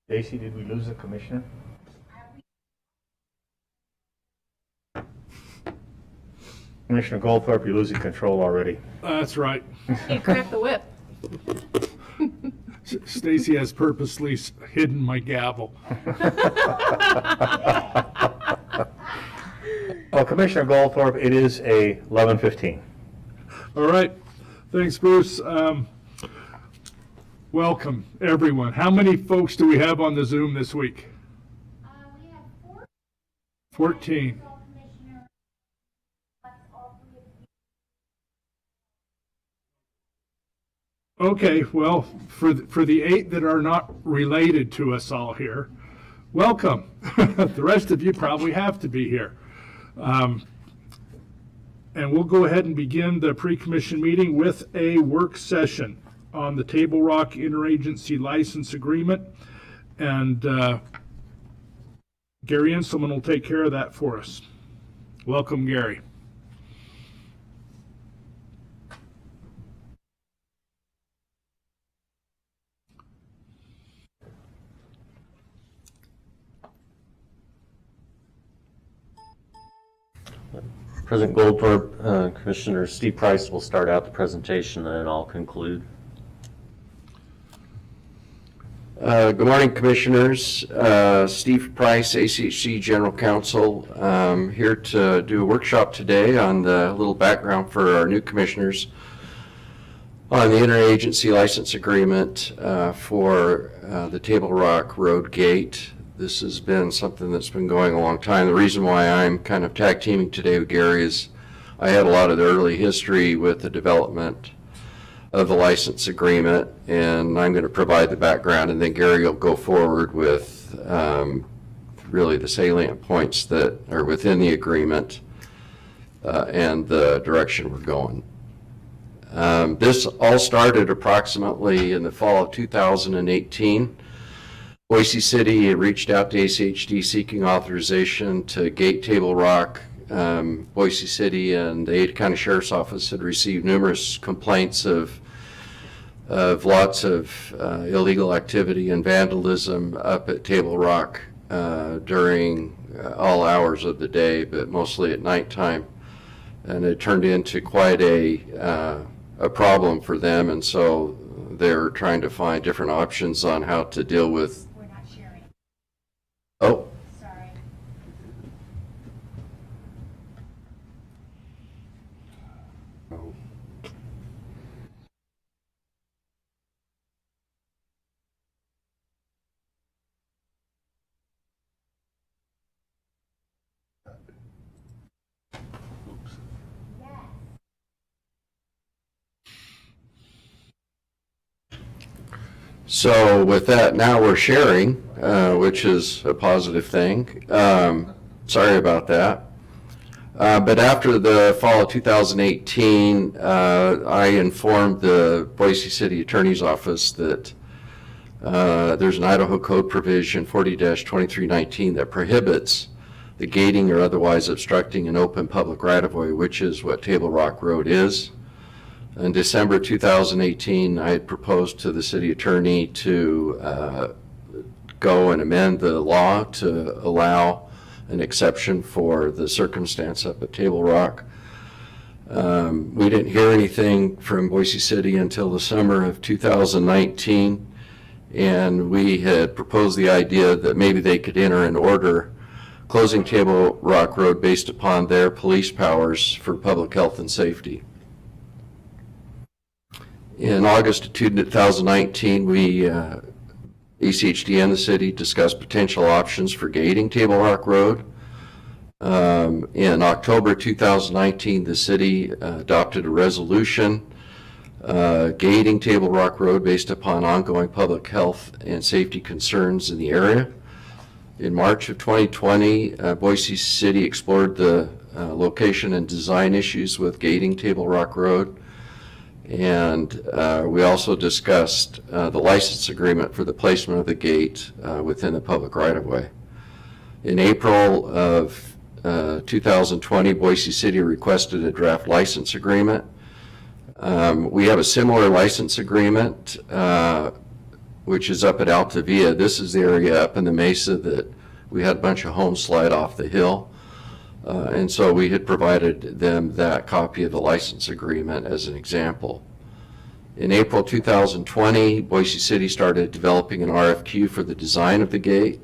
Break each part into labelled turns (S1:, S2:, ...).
S1: Stacy, did we lose a commissioner? Commissioner Goldthorpe, you're losing control already.
S2: That's right.
S3: You cracked the whip.
S2: Stacy has purposely hidden my gavel.
S1: Well, Commissioner Goldthorpe, it is a 11:15.
S2: All right. Thanks, Bruce. Welcome, everyone. How many folks do we have on the Zoom this week?
S4: We have
S2: 14. Okay, well, for the 8 that are not related to us all here, welcome. The rest of you probably have to be here. And we'll go ahead and begin the pre-commission meeting with a work session on the Table Rock Interagency License Agreement. And Gary Inselman will take care of that for us. Welcome, Gary.
S5: President Goldthorpe, Commissioner Steve Price will start out the presentation and then I'll conclude.
S6: Good morning, Commissioners. Steve Price, ACHC General Counsel, here to do a workshop today on the little background for our new commissioners on the Interagency License Agreement for the Table Rock Road Gate. This has been something that's been going a long time. The reason why I'm kind of tag teaming today with Gary is I had a lot of the early history with the development of the license agreement, and I'm going to provide the background, and then Gary will go forward with really the salient points that are within the agreement and the direction we're going. This all started approximately in the fall of 2018. Boise City reached out to ACHD seeking authorization to gate Table Rock. Boise City and the Ada County Sheriff's Office had received numerous complaints of lots of illegal activity and vandalism up at Table Rock during all hours of the day, but mostly at nighttime. And it turned into quite a problem for them, and so they're trying to find different options on how to deal with.
S4: We're not sharing.
S6: Oh.
S4: Sorry.
S6: So with that, now we're sharing, which is a positive thing. Sorry about that. But after the fall of 2018, I informed the Boise City Attorney's Office that there's an Idaho Code provision 40-2319 that prohibits the gating or otherwise obstructing an open public right-of-way, which is what Table Rock Road is. In December 2018, I had proposed to the city attorney to go and amend the law to allow an exception for the circumstance up at Table Rock. We didn't hear anything from Boise City until the summer of 2019, and we had proposed the idea that maybe they could enter an order closing Table Rock Road based upon their police powers for public health and safety. In August of 2019, we, ACHD and the city, discussed potential options for gating Table Rock Road. In October 2019, the city adopted a resolution gating Table Rock Road based upon ongoing public health and safety concerns in the area. In March of 2020, Boise City explored the location and design issues with gating Table Rock Road. And we also discussed the license agreement for the placement of the gate within the public right-of-way. In April of 2020, Boise City requested a draft license agreement. We have a similar license agreement which is up at Altavia. This is the area up in the mesa that we had a bunch of homes slide off the hill. And so we had provided them that copy of the license agreement as an example. In April 2020, Boise City started developing an RFQ for the design of the gate.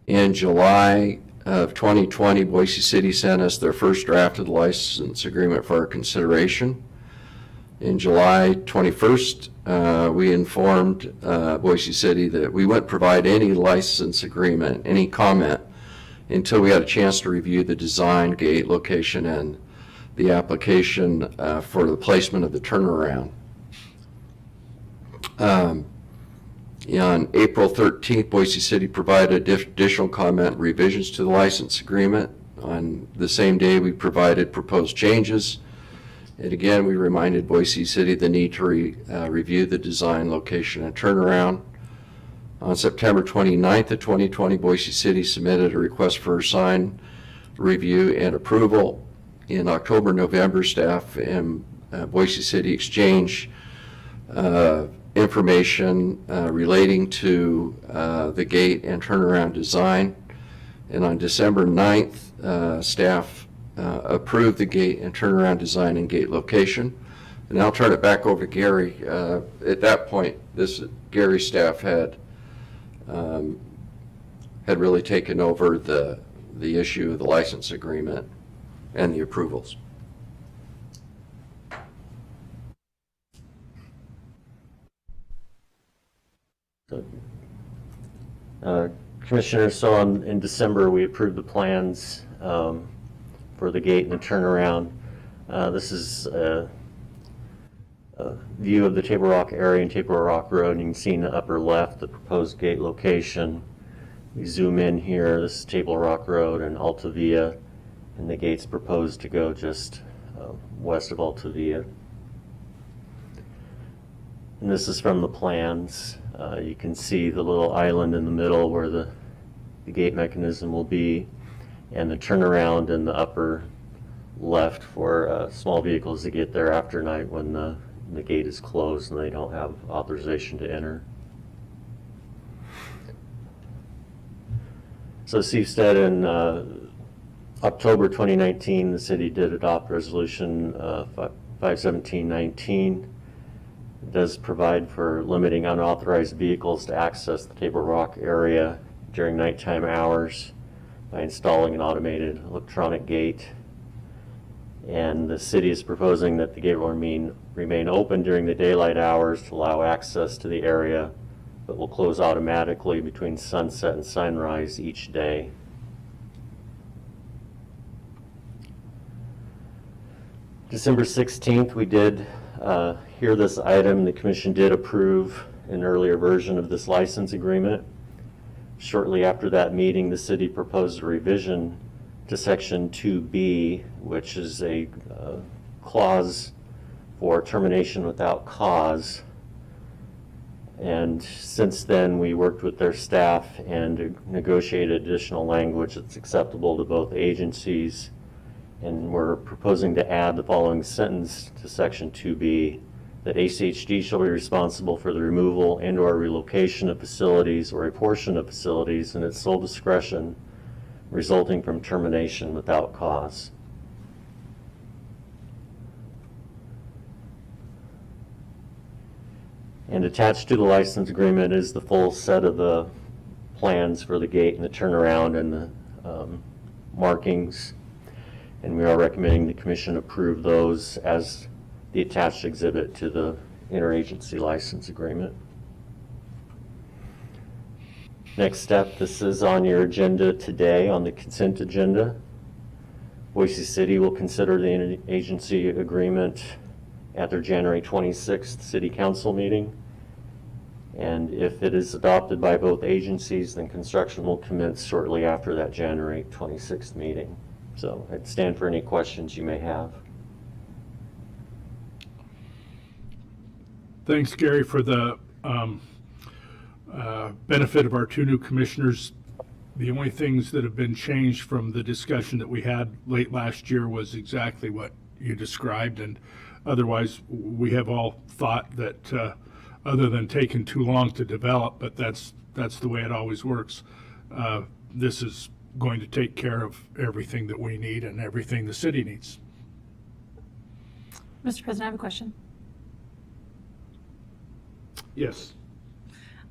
S6: In July of 2020, Boise City sent us their first draft of the license agreement for our consideration. In July 21st, we informed Boise City that we wouldn't provide any license agreement, any comment, until we had a chance to review the design, gate, location, and the application for the placement of the turnaround. On April 13th, Boise City provided additional comment revisions to the license agreement. On the same day, we provided proposed changes. And again, we reminded Boise City the need to review the design, location, and turnaround. On September 29th of 2020, Boise City submitted a request for sign review and approval. In October, November, staff and Boise City exchanged information relating to the gate and turnaround design. And on December 9th, staff approved the gate and turnaround design and gate location. And I'll turn it back over to Gary. At that point, Gary's staff had really taken over the issue of the license agreement and the approvals.
S5: Commissioners, so in December we approved the plans for the gate and the turnaround. This is a view of the Table Rock area and Table Rock Road, and you can see in the upper left the proposed gate location. We zoom in here, this is Table Rock Road and Altavia, and the gate's proposed to go just west of Altavia. And this is from the plans. You can see the little island in the middle where the gate mechanism will be, and the turnaround in the upper left for small vehicles to get there after night when the gate is closed and they don't have authorization to enter. So Steve said in October 2019, the city did adopt resolution 51719. It does provide for limiting unauthorized vehicles to access the Table Rock area during nighttime hours by installing an automated electronic gate. And the city is proposing that the gate will remain open during the daylight hours to allow access to the area, but will close automatically between sunset and sunrise each day. December 16th, we did hear this item. The commission did approve an earlier version of this license agreement. Shortly after that meeting, the city proposed a revision to section 2B, which is a clause for termination without cause. And since then, we worked with their staff and negotiated additional language that's acceptable to both agencies. And we're proposing to add the following sentence to section 2B, that ACHD shall be responsible for the removal and or relocation of facilities or a portion of facilities in its sole discretion resulting from termination without cause. And attached to the license agreement is the full set of the plans for the gate and the turnaround and the markings. And we are recommending the commission approve those as the attached exhibit to the interagency license agreement. Next step, this is on your agenda today on the consent agenda. Boise City will consider the interagency agreement at their January 26th City Council meeting. And if it is adopted by both agencies, then construction will commence shortly after that January 26th meeting. So I'd stand for any questions you may have.
S2: Thanks, Gary, for the benefit of our two new commissioners. The only things that have been changed from the discussion that we had late last year was exactly what you described, and otherwise we have all thought that other than taking too long to develop, but that's the way it always works. This is going to take care of everything that we need and everything the city needs.
S3: Mr. President, I have a question.
S2: Yes.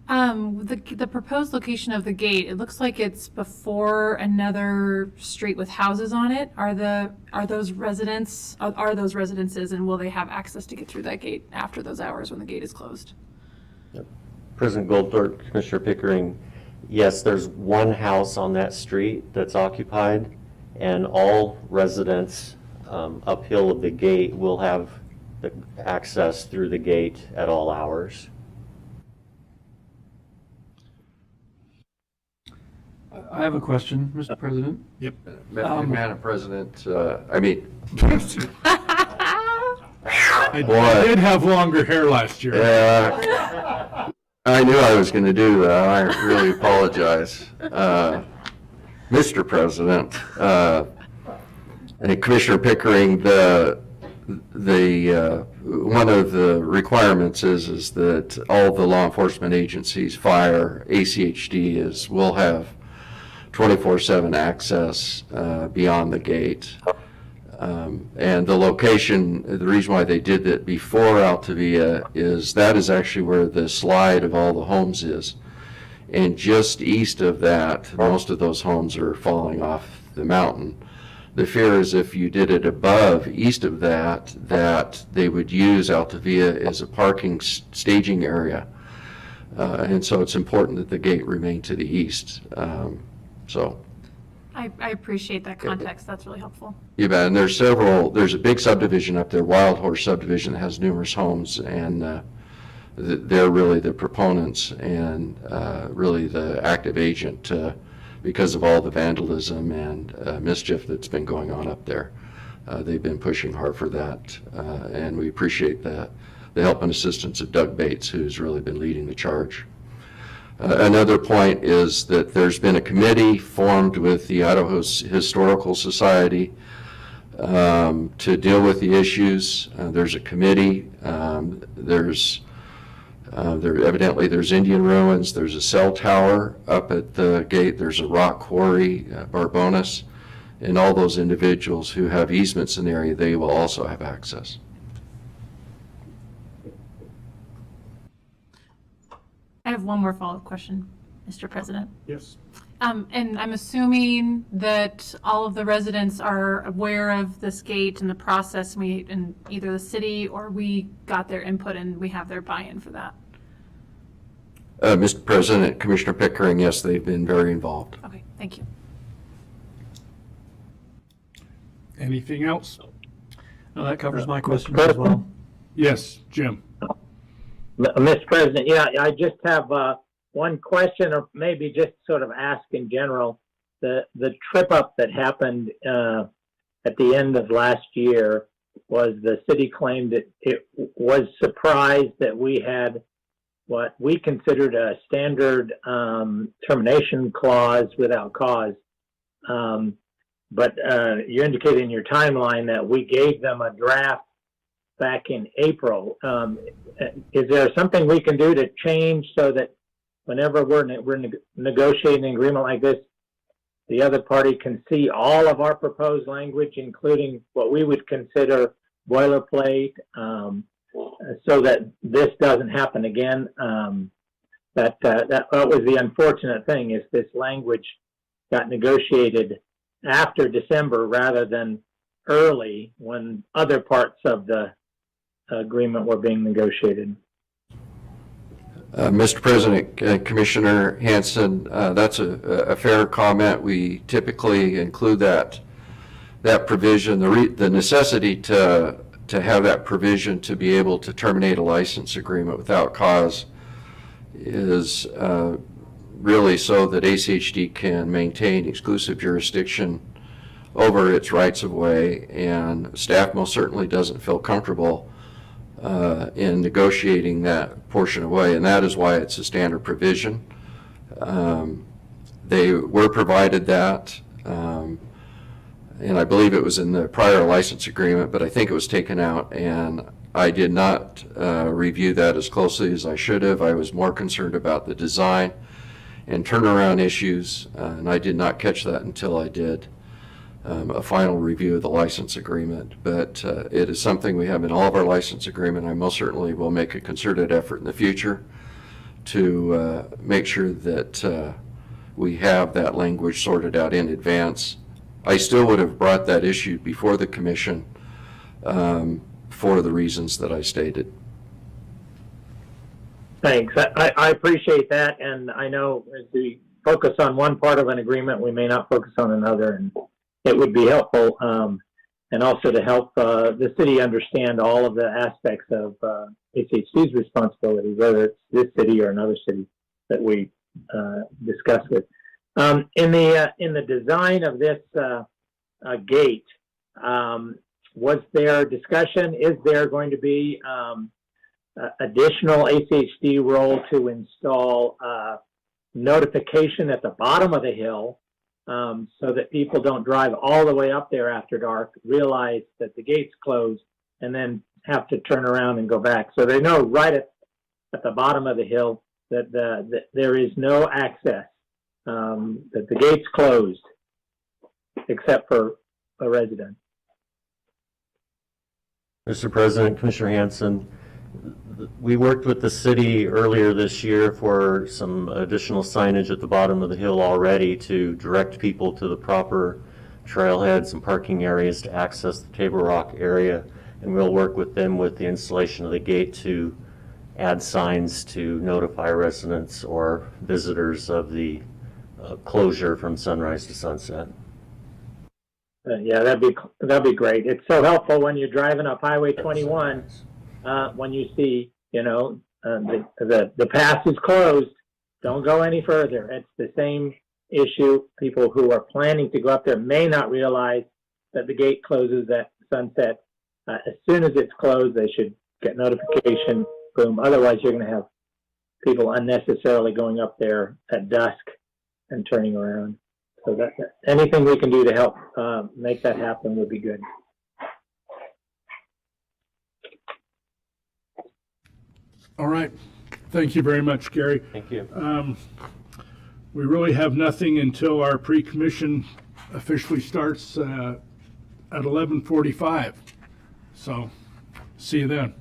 S3: The proposed location of the gate, it looks like it's before another street with houses on it. Are those residences, and will they have access to get through that gate after those hours when the gate is closed?
S5: President Goldthorpe, Commissioner Pickering, yes, there's one house on that street that's occupied, and all residents uphill of the gate will have the access through the gate at all hours.
S7: I have a question, Mr. President.
S2: Yep.
S6: Madam President,
S2: I did have longer hair last year.
S6: I knew I was going to do that. I really apologize. Mr. President, and Commissioner Pickering, one of the requirements is that all the law enforcement agencies, fire, ACHD, will have 24/7 access beyond the gate. And the location, the reason why they did that before Altavia is that is actually where the slide of all the homes is. And just east of that, most of those homes are falling off the mountain. The fear is if you did it above, east of that, that they would use Altavia as a parking staging area. And so it's important that the gate remain to the east.
S3: I appreciate that context. That's really helpful.
S6: You bet. And there's a big subdivision up there, Wild Horse subdivision, that has numerous homes, and they're really the proponents and really the active agent because of all the vandalism and mischief that's been going on up there. They've been pushing hard for that, and we appreciate the help and assistance of Doug Bates, who's really been leading the charge. Another point is that there's been a committee formed with the Idaho Historical Society to deal with the issues. There's a committee. Evidently there's Indian ruins. There's a cell tower up at the gate. There's a rock quarry, Barbonas, and all those individuals who have easements in the area, they will also have access.
S3: I have one more follow-up question, Mr. President.
S2: Yes.
S3: And I'm assuming that all of the residents are aware of this gate and the process, and either the city or we got their input and we have their buy-in for that.
S6: Mr. President, Commissioner Pickering, yes, they've been very involved.
S3: Okay, thank you.
S2: Anything else?
S7: No, that covers my question as well.
S2: Yes, Jim.
S8: Mr. President, yeah, I just have one question, or maybe just sort of ask in general. The trip up that happened at the end of last year was the city claimed that it was surprised that we had what we considered a standard termination clause without cause. But you indicated in your timeline that we gave them a draft back in April. Is there something we can do to change so that whenever we're negotiating an agreement like this, the other party can see all of our proposed language, including what we would consider boilerplate, so that this doesn't happen again? That was the unfortunate thing, is this language got negotiated after December rather than early when other parts of the agreement were being negotiated.
S6: Mr. President, Commissioner Hanson, that's a fair comment. We typically include that provision. The necessity to have that provision to be able to terminate a license agreement without cause is really so that ACHD can maintain exclusive jurisdiction over its rights of way, and staff most certainly doesn't feel comfortable in negotiating that portion away, and that is why it's a standard provision. They were provided that, and I believe it was in the prior license agreement, but I think it was taken out, and I did not review that as closely as I should have. I was more concerned about the design and turnaround issues, and I did not catch that until I did a final review of the license agreement. But it is something we have in all of our license agreement. I most certainly will make a concerted effort in the future to make sure that we have that language sorted out in advance. I still would have brought that issue before the commission for the reasons that I stated.
S8: Thanks. I appreciate that, and I know as we focus on one part of an agreement, we may not focus on another, and it would be helpful, and also to help the city understand all of the aspects of HHC's responsibility, whether it's this city or another city that we discuss with. In the design of this gate, was there discussion? Is there going to be additional ACHD role to install notification at the bottom of the hill so that people don't drive all the way up there after dark, realize that the gate's closed, and then have to turn around and go back? So they know right at the bottom of the hill that there is no access, that the gate's closed except for a resident.
S5: Mr. President, Commissioner Hanson, we worked with the city earlier this year for some additional signage at the bottom of the hill already to direct people to the proper trailheads and parking areas to access the Table Rock area. And we'll work with them with the installation of the gate to add signs to notify residents or visitors of the closure from sunrise to sunset.
S8: Yeah, that'd be great. It's so helpful when you're driving up Highway 21, when you see, the path is closed. Don't go any further. It's the same issue. People who are planning to go up there may not realize that the gate closes at sunset. As soon as it's closed, they should get notification. Boom. Otherwise, you're going to have people unnecessarily going up there at dusk and turning around. So that anything we can do to help make that happen would be good.
S2: All right. Thank you very much, Gary.
S5: Thank you.
S2: We really have nothing until our pre-commission officially starts at 11:45. So see you then.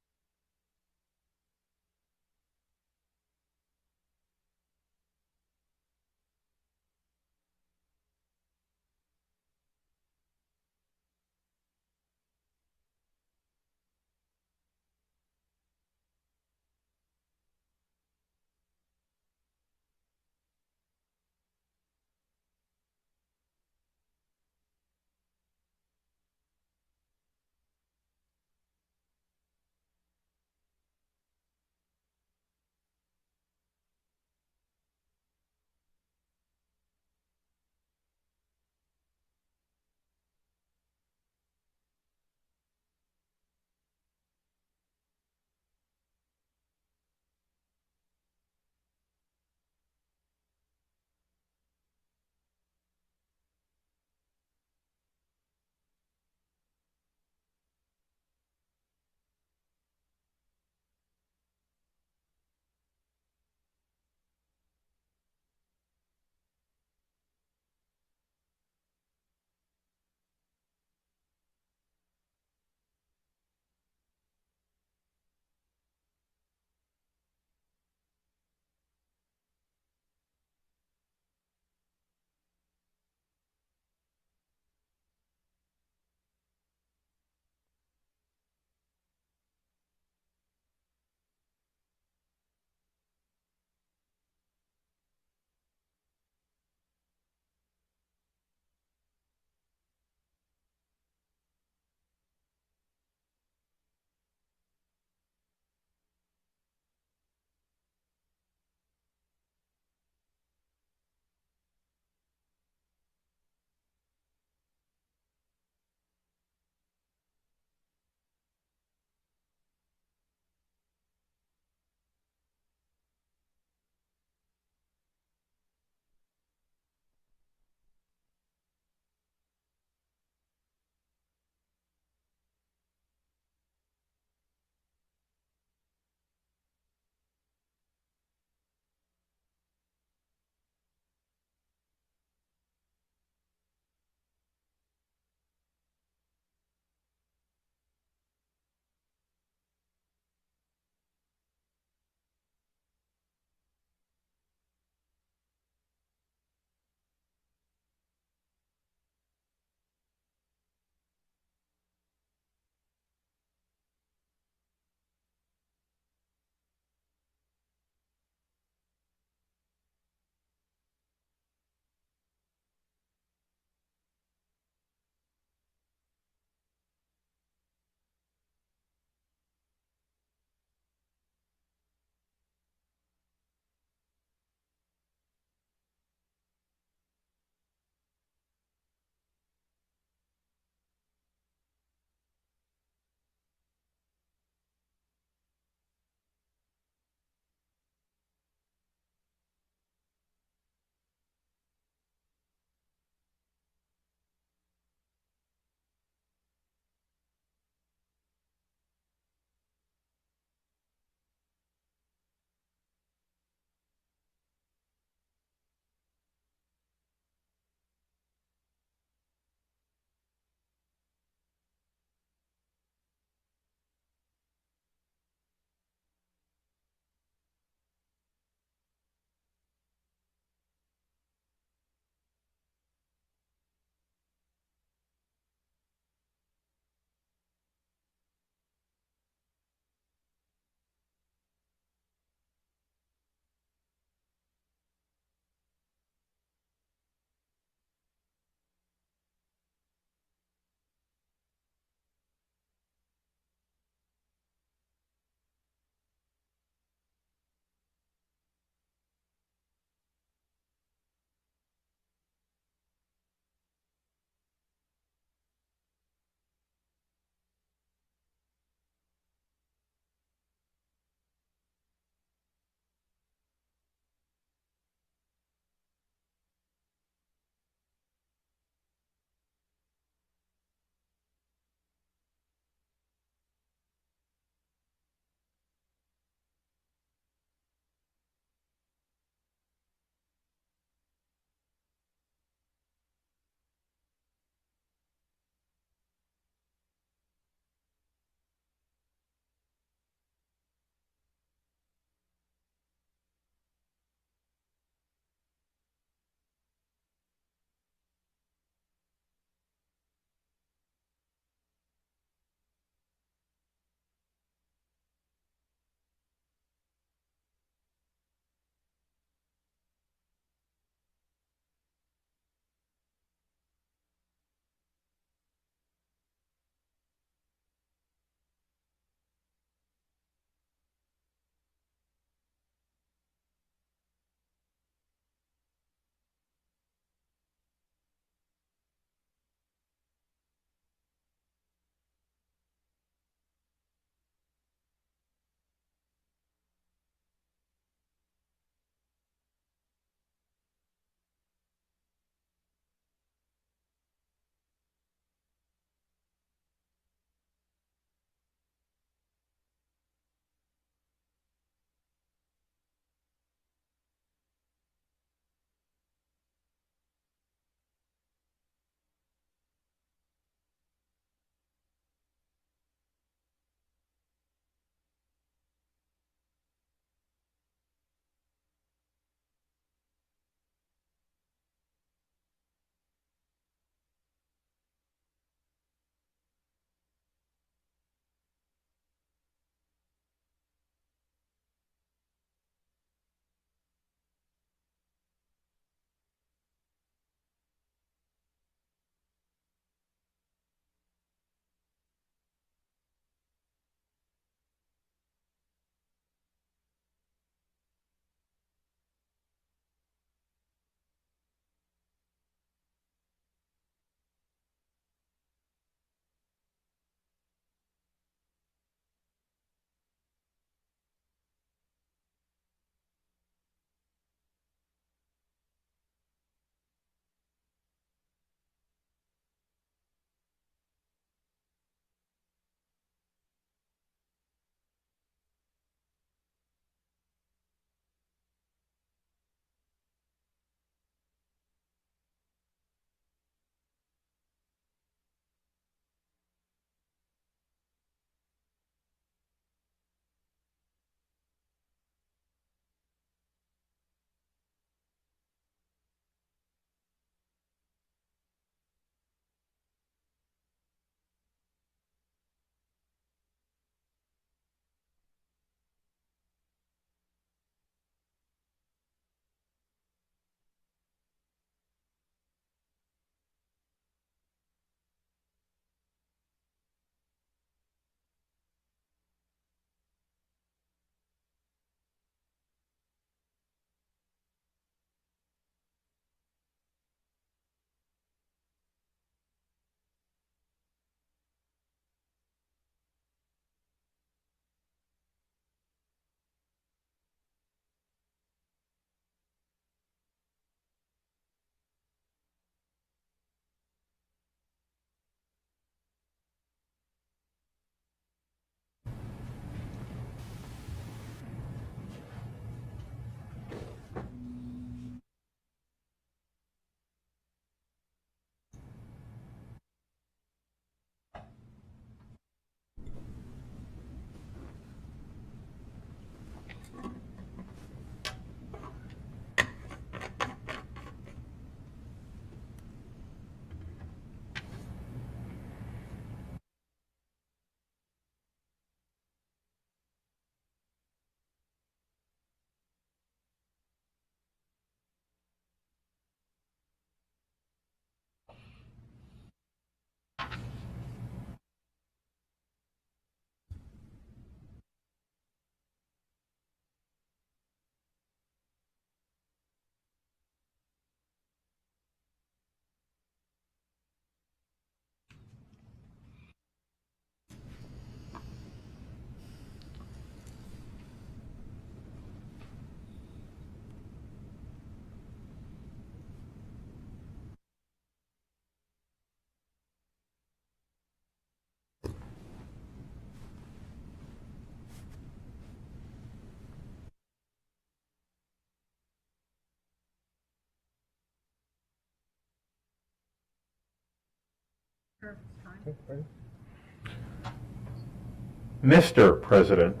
S1: Mr. President,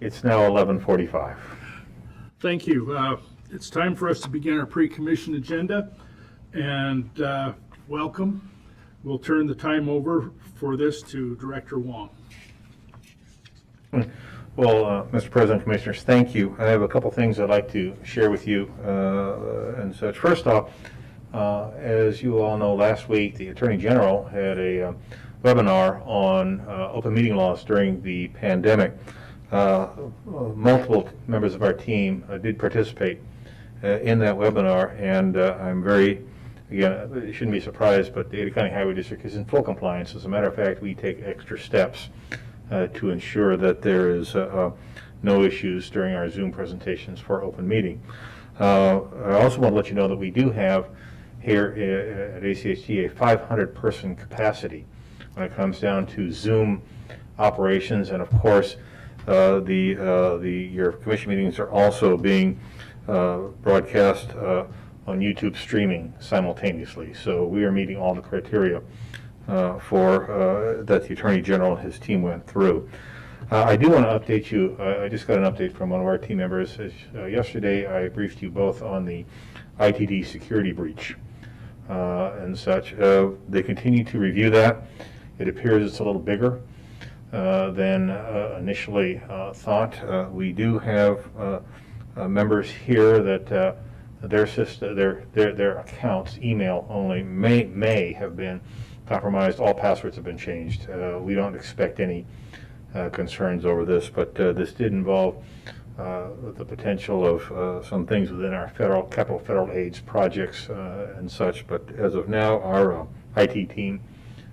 S1: it's now 11:45.
S2: Thank you. It's time for us to begin our pre-commission agenda, and welcome. We'll turn the time over for this to Director Wong.
S1: Well, Mr. President, Commissioners, thank you. I have a couple things I'd like to share with you and such. First off, as you all know, last week the Attorney General had a webinar on open meeting laws during the pandemic. Multiple members of our team did participate in that webinar, and I'm very, again, you shouldn't be surprised, but the Ada County Highway District is in full compliance. As a matter of fact, we take extra steps to ensure that there is no issues during our Zoom presentations for open meeting. I also want to let you know that we do have here at ACHD a 500-person capacity when it comes down to Zoom operations, and of course, your commission meetings are also being broadcast on YouTube streaming simultaneously. So we are meeting all the criteria that the Attorney General and his team went through. I do want to update you. I just got an update from one of our team members. Yesterday, I briefed you both on the ITD security breach and such. They continue to review that. It appears it's a little bigger than initially thought. We do have members here that their accounts, email only, may have been compromised. All passwords have been changed. We don't expect any concerns over this, but this did involve the potential of some things within our capital federal aids projects and such. But as of now, our IT team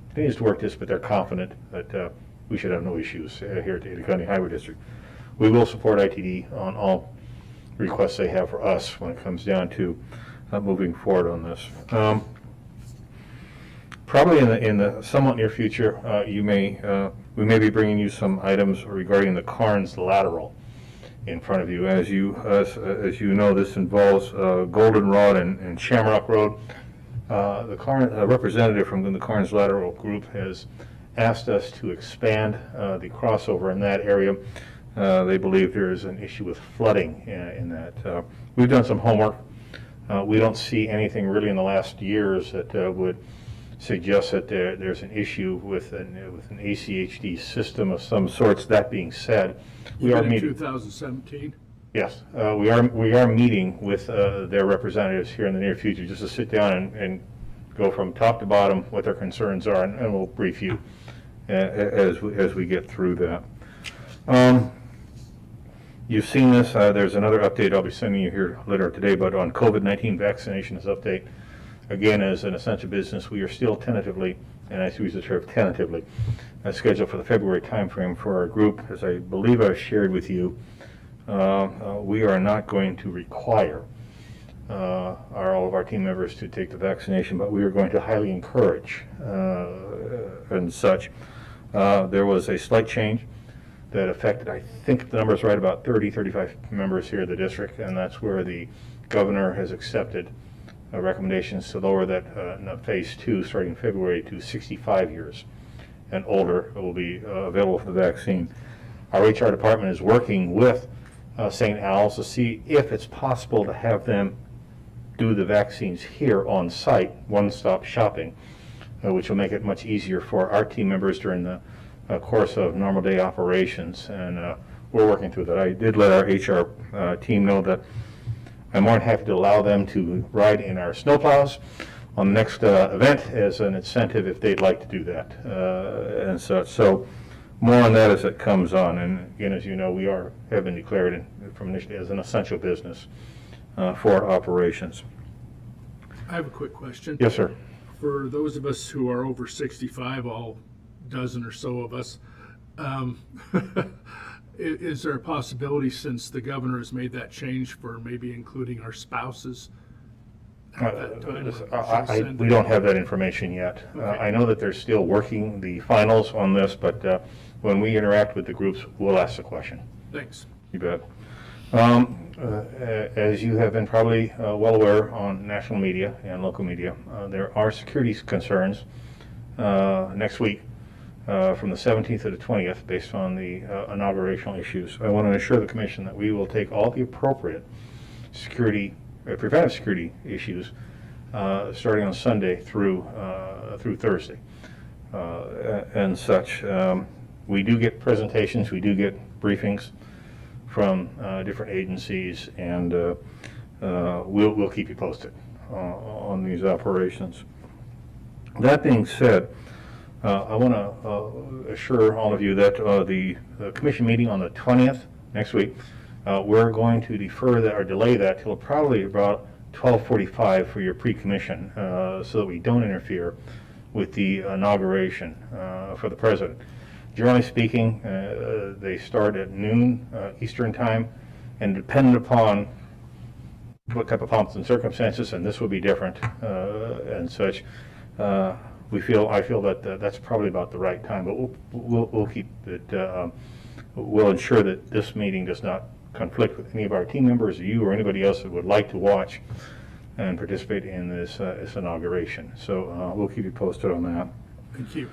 S1: continues to work this, but they're confident that we should have no issues here at the Ada County Highway District. We will support ITD on all requests they have for us when it comes down to moving forward on this. Probably in the somewhat near future, we may be bringing you some items regarding the Carnes lateral in front of you. As you know, this involves Goldenrod and Shamrock Road. The representative from the Carnes lateral group has asked us to expand the crossover in that area. They believe there is an issue with flooding in that. We've done some homework. We don't see anything really in the last years that would suggest that there's an issue with an ACHD system of some sorts. That being said, we are meeting.
S2: 2017.
S1: Yes, we are meeting with their representatives here in the near future, just to sit down and go from top to bottom what their concerns are, and we'll brief you as we get through that. You've seen this. There's another update I'll be sending you here later today, but on COVID-19 vaccinations update. Again, as an essential business, we are still tentatively, and I use the term tentatively, scheduled for the February timeframe for our group. As I believe I've shared with you, we are not going to require all of our team members to take the vaccination, but we are going to highly encourage and such. There was a slight change that affected, I think the number is right, about 35 members here at the district, and that's where the governor has accepted recommendations to lower that phase 2 starting in February to 65 years and older will be available for the vaccine. Our HR department is working with St. Al's to see if it's possible to have them do the vaccines here on site, one-stop shopping, which will make it much easier for our team members during the course of normal day operations, and we're working through that. I did let our HR team know that I'm more than happy to allow them to ride in our snowplows on the next event as an incentive if they'd like to do that. And so more on that as it comes on. And again, as you know, we have been declared from initially as an essential business for operations.
S2: I have a quick question.
S1: Yes, sir.
S2: For those of us who are over 65, all dozen or so of us, is there a possibility, since the governor has made that change, for maybe including our spouses at that time?
S1: We don't have that information yet.
S2: Okay.
S1: I know that they're still working the finals on this, but when we interact with the groups, we'll ask the question.
S2: Thanks.
S1: You bet. As you have been probably well aware on national media and local media, there are security concerns next week from the 17th to the 20th based on the inaugurational issues. I want to assure the Commission that we will take all the appropriate security, preventive security issues starting on Sunday through Thursday and such. We do get presentations, we do get briefings from different agencies, and we'll keep you posted on these operations. That being said, I want to assure all of you that the commission meeting on the 20th next week, we're going to defer that or delay that till probably about 12:45 for your pre-commission, so that we don't interfere with the inauguration for the president. Generally speaking, they start at noon Eastern time, and dependent upon what type of pomps and circumstances, and this will be different and such, I feel that that's probably about the right time, but we'll keep it, we'll ensure that this meeting does not conflict with any of our team members, or you, or anybody else that would like to watch and participate in this inauguration. So we'll keep you posted on that.
S2: Thank you.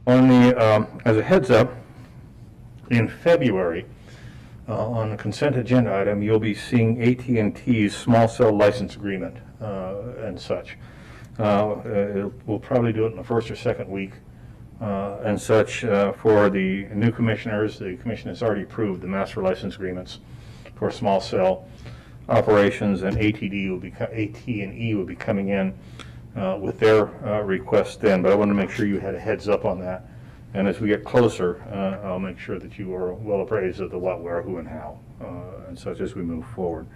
S1: On the, as a heads up, in February, on the consent agenda item, you'll be seeing AT&T's small cell license agreement and such. We'll probably do it in the first or second week and such. For the new commissioners, the commission has already approved the master license agreements for small cell operations, and AT&E will be coming in with their requests then, but I want to make sure you had a heads up on that. And as we get closer, I'll make sure that you are well appraised of the what, where, who, and how, and such as we move forward.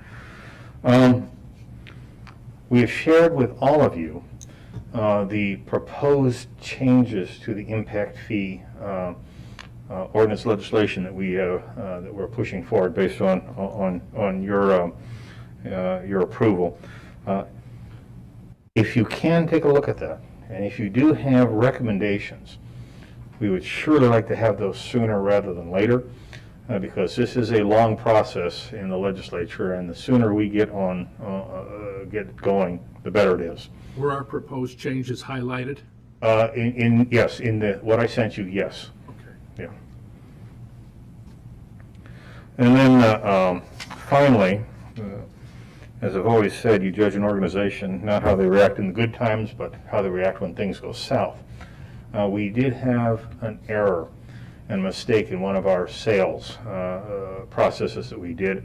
S1: We have shared with all of you the proposed changes to the impact fee ordinance legislation that we're pushing forward based on your approval. If you can take a look at that, and if you do have recommendations, we would surely like to have those sooner rather than later, because this is a long process in the legislature, and the sooner we get going, the better it is.
S2: Were our proposed changes highlighted?
S1: Yes, in what I sent you, yes.
S2: Okay.
S1: Yeah. And then finally, as I've always said, you judge an organization not how they react in the good times, but how they react when things go south. We did have an error and mistake in one of our sales processes that we did,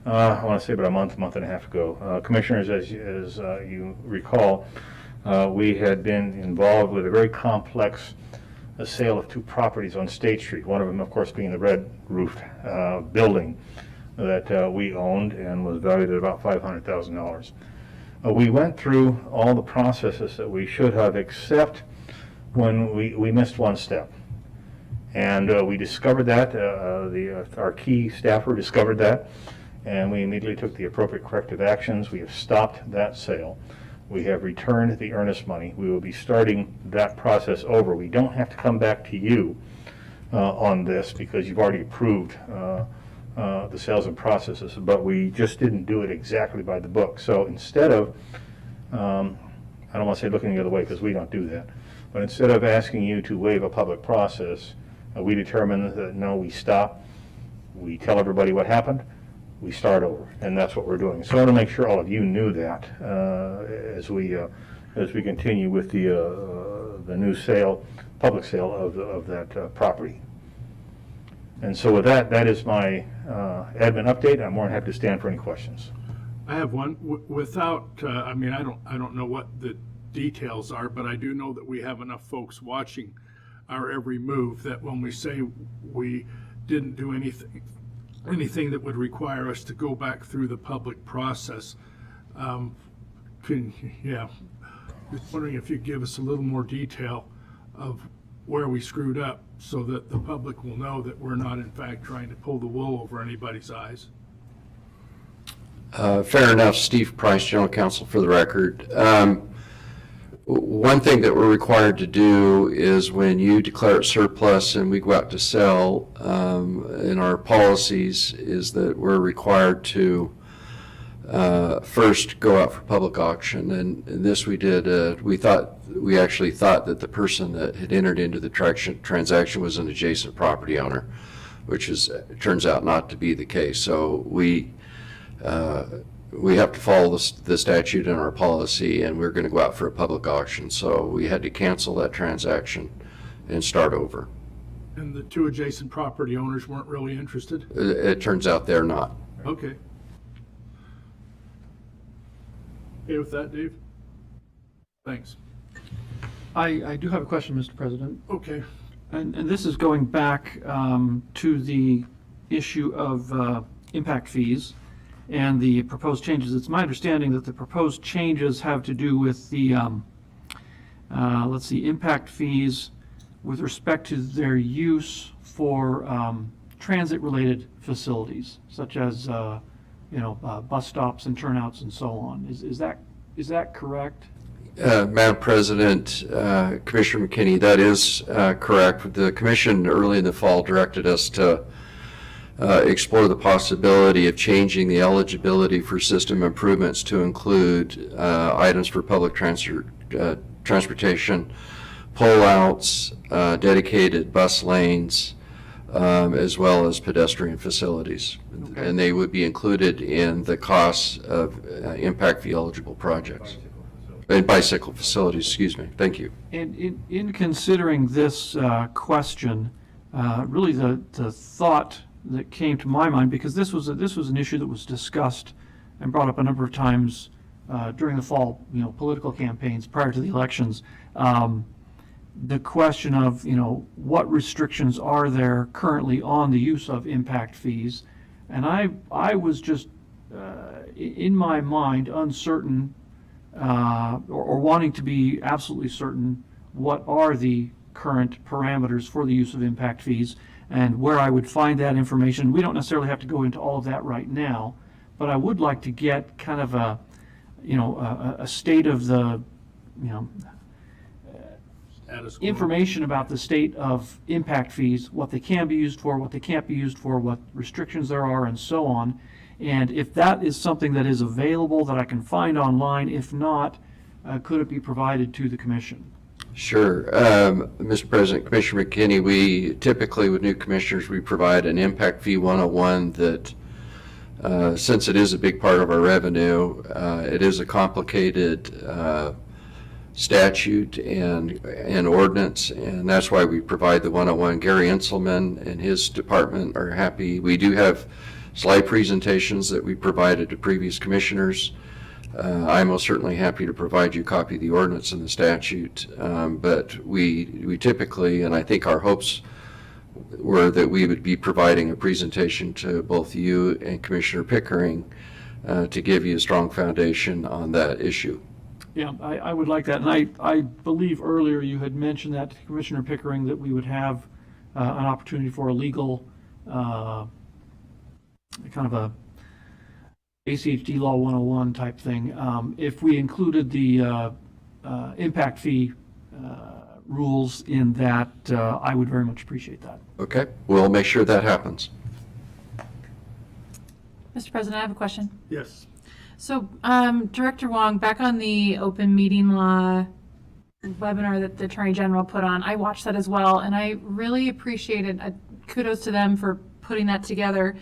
S1: I want to say about a month and a half ago. Commissioners, as you recall, we had been involved with a very complex sale of two properties on State Street, one of them, of course, being the red roofed building that we owned and was valued at about $500,000. We went through all the processes that we should have, except when we missed one step. And we discovered that, our key staffer discovered that, and we immediately took the appropriate corrective actions. We have stopped that sale. We have returned the earnest money. We will be starting that process over. We don't have to come back to you on this because you've already approved the sales and processes, but we just didn't do it exactly by the book. So instead of, I don't want to say looking the other way because we don't do that, but instead of asking you to waive a public process, we determined that no, we stop, we tell everybody what happened, we start over, and that's what we're doing. So I want to make sure all of you knew that as we continue with the new sale, public sale of that property. And so with that, that is my admin update. I'm more than happy to stand for any questions.
S2: I have one. Without, I mean, I don't know what the details are, but I do know that we have enough folks watching our every move that when we say we didn't do anything that would require us to go back through the public process, just wondering if you'd give us a little more detail of where we screwed up so that the public will know that we're not in fact trying to pull the wool over anybody's eyes.
S6: Fair enough. Steve Price, General Counsel for the record. One thing that we're required to do is when you declare it surplus and we go out to sell, in our policies, is that we're required to first go out for public auction. And this we did, we actually thought that the person that had entered into the transaction was an adjacent property owner, which turns out not to be the case. So we have to follow the statute in our policy, and we're going to go out for a public auction. So we had to cancel that transaction and start over.
S2: And the two adjacent property owners weren't really interested?
S6: It turns out they're not.
S2: Okay. Okay with that, Dave? Thanks.
S7: I do have a question, Mr. President.
S2: Okay.
S7: And this is going back to the issue of impact fees and the proposed changes. It's my understanding that the proposed changes have to do with the, let's see, impact fees with respect to their use for transit-related facilities, such as, bus stops and turnouts and so on. Is that correct?
S6: Madam President, Commissioner McKinney, that is correct. The commission early in the fall directed us to explore the possibility of changing the eligibility for system improvements to include items for public transportation, pull-outs, dedicated bus lanes, as well as pedestrian facilities.
S7: Okay.
S6: And they would be included in the costs of impact fee eligible projects. And bicycle facilities, excuse me. Thank you.
S7: And in considering this question, really the thought that came to my mind, because this was an issue that was discussed and brought up a number of times during the fall, political campaigns prior to the elections. The question of, what restrictions are there currently on the use of impact fees? And I was just, in my mind, uncertain or wanting to be absolutely certain what are the current parameters for the use of impact fees and where I would find that information. We don't necessarily have to go into all of that right now, but I would like to get kind of a state of the,
S2: Status quo.
S7: information about the state of impact fees, what they can be used for, what they can't be used for, what restrictions there are, and so on. And if that is something that is available that I can find online, if not, could it be provided to the commission?
S6: Sure. Mr. President, Commissioner McKinney, we typically, with new commissioners, we provide an impact fee 101 that, since it is a big part of our revenue, it is a complicated statute and ordinance, and that's why we provide the 101. Gary Inselman and his department are happy. We do have slide presentations that we provided to previous commissioners. I'm most certainly happy to provide you a copy of the ordinance and the statute, but we typically, and I think our hopes were that we would be providing a presentation to both you and Commissioner Pickering to give you a strong foundation on that issue.
S7: Yeah, I would like that. And I believe earlier you had mentioned that to Commissioner Pickering that we would have an opportunity for a legal, kind of a ACHD Law 101 type thing. If we included the impact fee rules in that, I would very much appreciate that.
S6: Okay, we'll make sure that happens.
S3: Mr. President, I have a question.
S2: Yes.
S3: So, Director Wong, back on the open meeting law webinar that the Attorney General put on, I watched that as well, and I really appreciated, kudos to them for putting that together.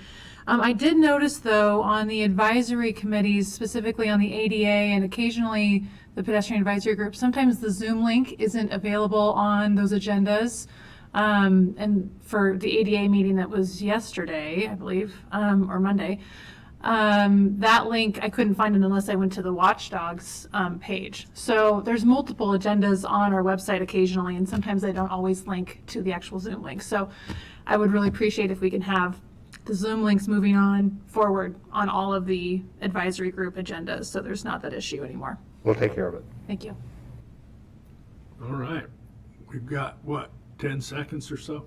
S3: I did notice, though, on the advisory committees, specifically on the ADA and occasionally the Pedestrian Advisory Group, sometimes the Zoom link isn't available on those agendas. And for the ADA meeting that was yesterday, I believe, or Monday, that link, I couldn't find it unless I went to the Watchdogs page. So there's multiple agendas on our website occasionally, and sometimes they don't always link to the actual Zoom link. So I would really appreciate if we can have the Zoom links moving on forward on all of the advisory group agendas, so there's not that issue anymore.
S1: We'll take care of it.
S3: Thank you.
S2: All right. We've got, 10 seconds or so?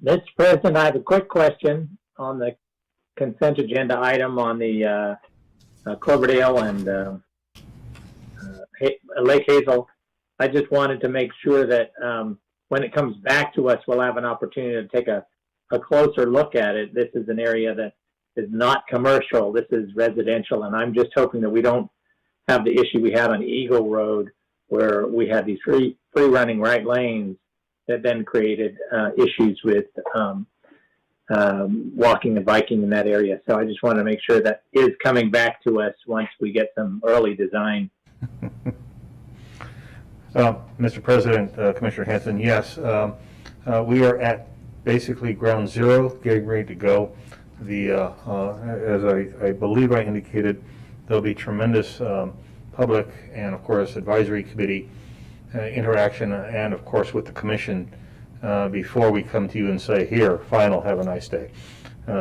S8: Mr. President, I have a quick question on the consent agenda item on the Cloverdale and Lake Hazel. I just wanted to make sure that when it comes back to us, we'll have an opportunity to take a closer look at it. This is an area that is not commercial. This is residential, and I'm just hoping that we don't have the issue we had on Eagle Road, where we had these free running right lanes that then created issues with walking and biking in that area. So I just want to make sure that is coming back to us once we get some early design.
S1: Mr. President, Commissioner Hanson, yes, we are at basically ground zero, getting ready to go. As I believe I indicated, there'll be tremendous public and, of course, advisory committee interaction, and, of course, with the commission before we come to you and say, here, final, have a nice day.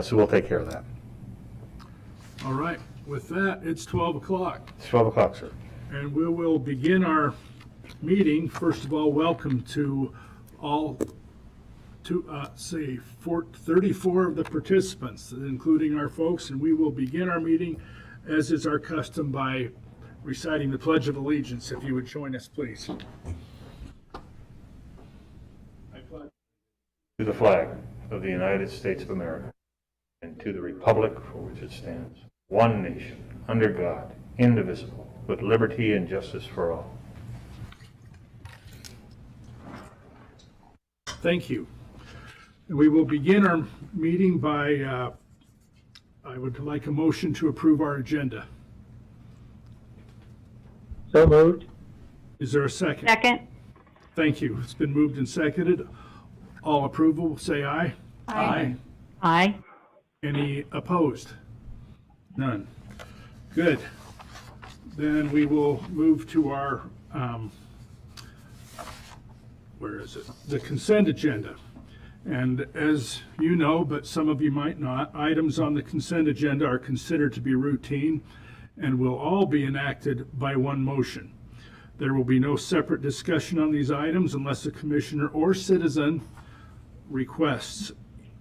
S1: So we'll take care of that.
S2: All right, with that, it's 12 o'clock.
S1: It's 12 o'clock, sir.
S2: And we will begin our meeting. First of all, welcome to all, 34 of the participants, including our folks, and we will begin our meeting, as is our custom, by reciting the Pledge of Allegiance. If you would join us, please. I pledge
S1: To the flag of the United States of America, and to the republic for which it stands, one nation, under God, indivisible, with liberty and justice for all.
S2: Thank you. And we will begin our meeting by, I would like a motion to approve our agenda.
S8: So moved.
S2: Is there a second?
S9: Second.
S2: Thank you. It's been moved and seconded. All approval, say aye.
S3: Aye.
S9: Aye.
S2: Any opposed? None. Good. Then we will move to our, where is it? The consent agenda. And as you know, but some of you might not, items on the consent agenda are considered to be routine and will all be enacted by one motion. There will be no separate discussion on these items unless a commissioner or citizen requests,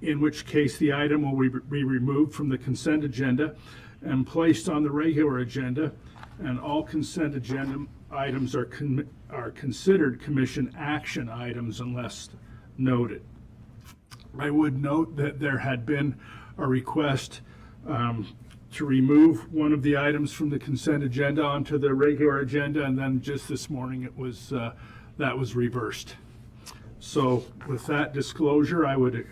S2: in which case the item will be removed from the consent agenda and placed on the regular agenda, and all consent agenda items are considered commission action items unless noted. I would note that there had been a request to remove one of the items from the consent agenda onto the regular agenda, and then just this morning it was that was reversed. So with that disclosure, I would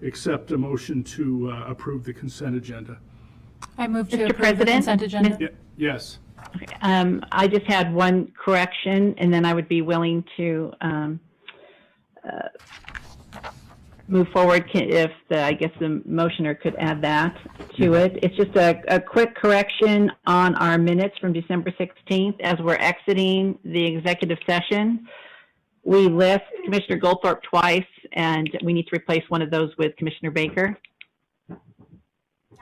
S2: accept a motion to approve the consent agenda.
S3: I move to
S9: Mr.
S3: approve the
S9: President?
S3: consent agenda.
S2: Yes.
S9: I just had one correction, and then I would be willing to move forward if I guess the motioner could add that to it. It's just a quick correction on our minutes from December 16th. As we're exiting the executive session, we list Commissioner Goldthorpe twice, and we need to replace one of those with Commissioner Baker.
S4: Got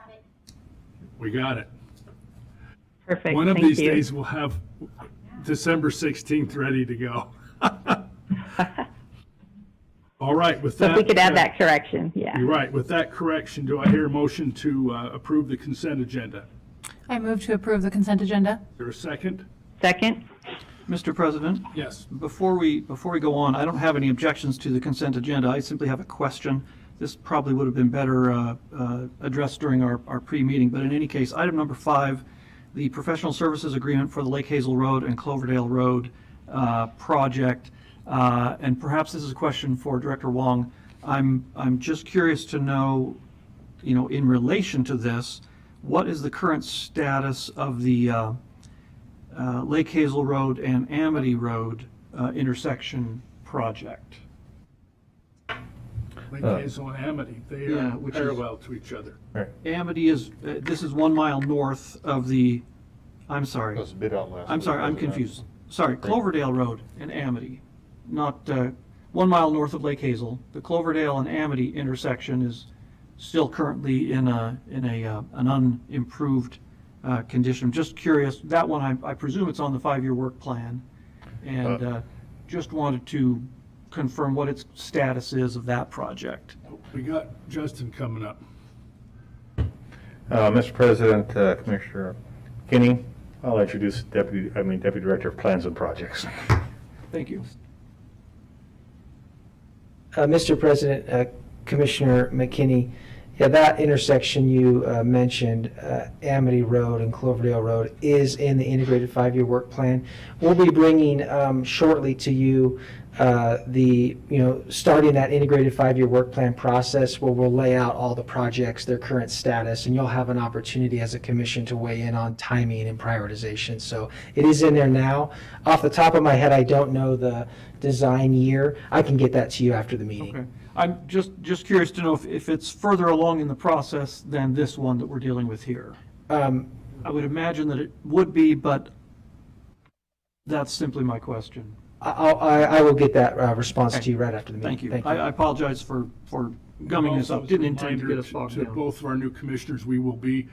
S4: it.
S2: We got it.
S9: Perfect.
S2: One of
S9: Thank
S2: these
S9: you.
S2: days we'll have December 16th ready to go. All right, with
S9: So
S2: that.
S9: if we could add that correction, yeah.
S2: You're right. With that correction, do I hear a motion to approve the consent agenda?
S3: I move to approve the consent agenda.
S2: Is there a second?
S9: Second?
S7: Mr. President,
S2: Yes.
S7: before we go on, I don't have any objections to the consent agenda. I simply have a question. This probably would have been better addressed during our pre-meeting, but in any case, item number 5, the professional services agreement for the Lake Hazel Road and Cloverdale Road project. And perhaps this is a question for Director Wong. I'm just curious to know, in relation to this, what is the current status of the Lake Hazel Road and Amity Road intersection project?
S2: Lake Hazel and Amity, they
S7: Yeah,
S2: are
S7: which is-
S2: parallel to each other.
S7: Amity is, this is 1 mile north of the, I'm sorry.
S1: That was a bit out last
S7: I'm
S1: week,
S7: sorry, I'm
S1: wasn't it?
S7: confused. Sorry, Cloverdale Road and Amity, not 1 mile north of Lake Hazel. The Cloverdale and Amity intersection is still currently in an unimproved condition. I'm just curious, that one, I presume it's on the 5-year work plan, and just wanted to confirm what its status is of that project.
S2: We got Justin coming up.
S1: Mr. President, Commissioner Kinney, I'll introduce Deputy Director of Plans and Projects.
S7: Thank you.
S10: Mr. President, Commissioner McKinney, yeah, that intersection you mentioned, Amity Road and Cloverdale Road, is in the integrated 5-year work plan. We'll be bringing shortly to you starting that integrated 5-year work plan process where we'll lay out all the projects, their current status, and you'll have an opportunity as a commission to weigh in on timing and prioritization. So it is in there now. Off the top of my head, I don't know the design year. I can get that to you after the meeting.
S7: Okay. I'm just curious to know if it's further along in the process than this one that we're dealing with here. I would imagine that it would be, but that's simply my question.
S10: I will get that response
S7: Okay.
S10: to you right after the meeting.
S7: Thank you. I apologize for gumming this
S2: Also,
S7: up.
S2: as a
S7: Didn't intend to get us
S2: reminder
S7: bogged
S2: to
S7: down.
S2: both of our new commissioners, we will be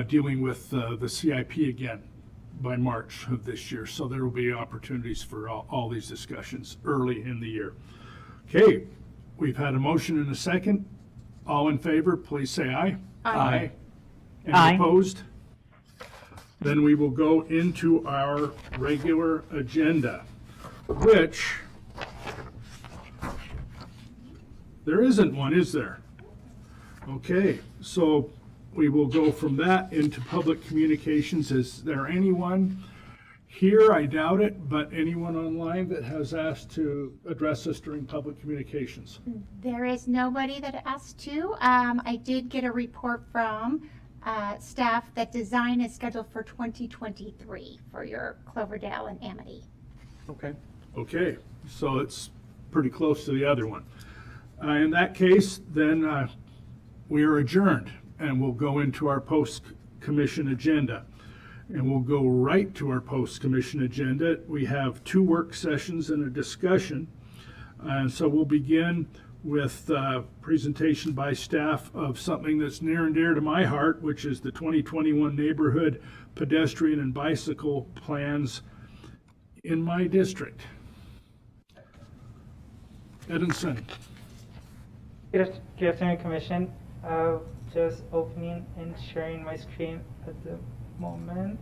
S2: dealing with the CIP again by March of this year. So there will be opportunities for all these discussions early in the year. Okay, we've had a motion and a second. All in favor, please say aye.
S7: Aye.
S2: Any
S9: Aye.
S2: opposed? Then we will go into our regular agenda, which there isn't one, is there? Okay, so we will go from that into public communications. Is there anyone here? I doubt it, but anyone online that has asked to address us during public communications?
S4: There is nobody that asked to. I did get a report from staff that design is scheduled for 2023 for your Cloverdale and Amity.
S7: Okay.
S2: Okay, so it's pretty close to the other one. In that case, then we are adjourned, and we'll go into our post-commission agenda. And we'll go right to our post-commission agenda. We have 2 work sessions and a discussion. And so we'll begin with a presentation by staff of something that's near and dear to my heart, which is the 2021 Neighborhood Pedestrian and Bicycle Plans in my district. Edinson.
S11: Good afternoon, Commission. Just opening and sharing my screen at the moment.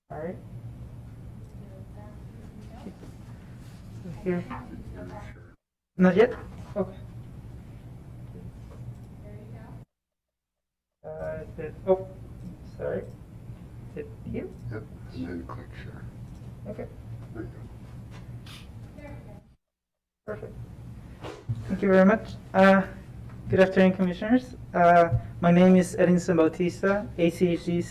S11: All right. So here. Not yet? Okay. Oh, sorry. Is it here?
S6: Yep, and then click share.
S11: Okay.
S6: There you go.
S11: Perfect. Thank you very much. Good afternoon, Commissioners. My name is Edinson Bautista, ACHG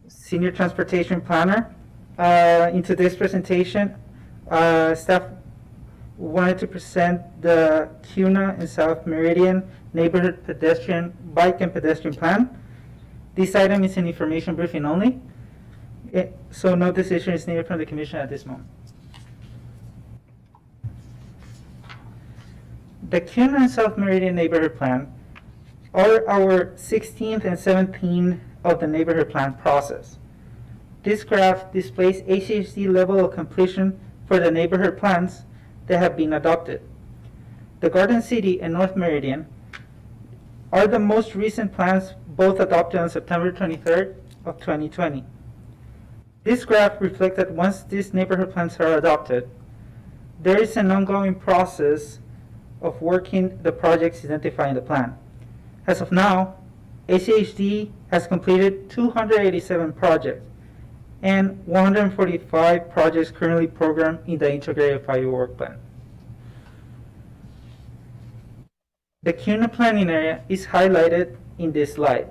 S11: Senior Transportation Planner. In today's presentation, staff wanted to present the CUNA and South Meridian Neighborhood Bike and Pedestrian Plan. This item is an information briefing only, so no decision is needed from the Commission at this moment. The CUNA and South Meridian Neighborhood Plan are our 16th and 17th of the neighborhood plan process. This graph displays ACHD level of completion for the neighborhood plans that have been adopted. The Garden City and North Meridian are the most recent plans, both adopted on September 23rd of 2020. This graph reflects that once these neighborhood plans are adopted, there is an ongoing process of working the projects identified in the plan. As of now, ACHD has completed 287 projects and 145 projects currently programmed in the Integrated 5-Year Work Plan. The CUNA planning area is highlighted in this slide.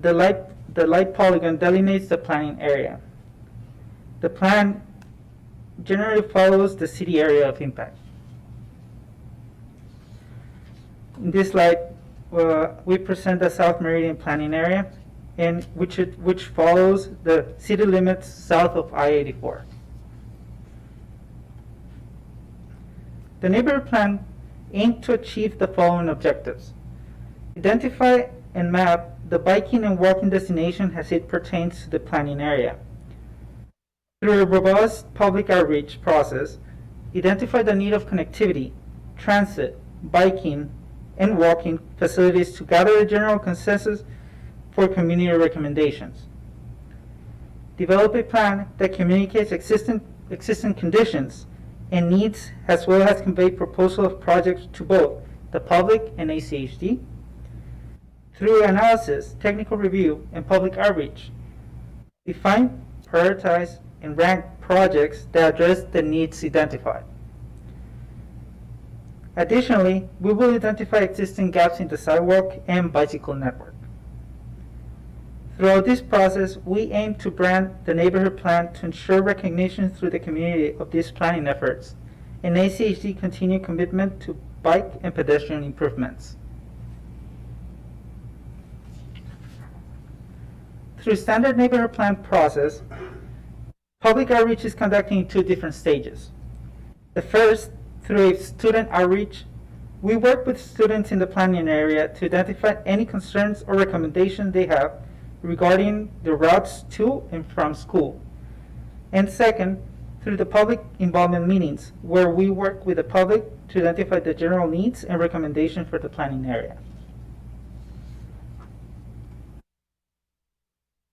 S11: The light polygon delineates the planning area. The plan generally follows the city area of impact. In this slide, we present the South Meridian planning area, and which follows the city limits south of I-84. The neighborhood plan aimed to achieve the following objectives: identify and map the biking and walking destination as it pertains to the planning area. Through a robust public outreach process, identify the need of connectivity, transit, biking, and walking facilities to gather a general consensus for community recommendations. Develop a plan that communicates existing conditions and needs, as well as convey proposal of projects to both the public and ACHD. Through analysis, technical review, and public outreach, define, prioritize, and rank projects that address the needs identified. Additionally, we will identify existing gaps in the sidewalk and bicycle network. Throughout this process, we aim to brand the neighborhood plan to ensure recognition through the community of these planning efforts and ACHD continued commitment to bike and pedestrian improvements. Through standard neighborhood plan process, public outreach is conducted in 2 different stages. The first, through a student outreach, we work with students in the planning area to identify any concerns or recommendations they have regarding the routes to and from school. And second, through the public involvement meetings, where we work with the public to identify the general needs and recommendations for the planning area.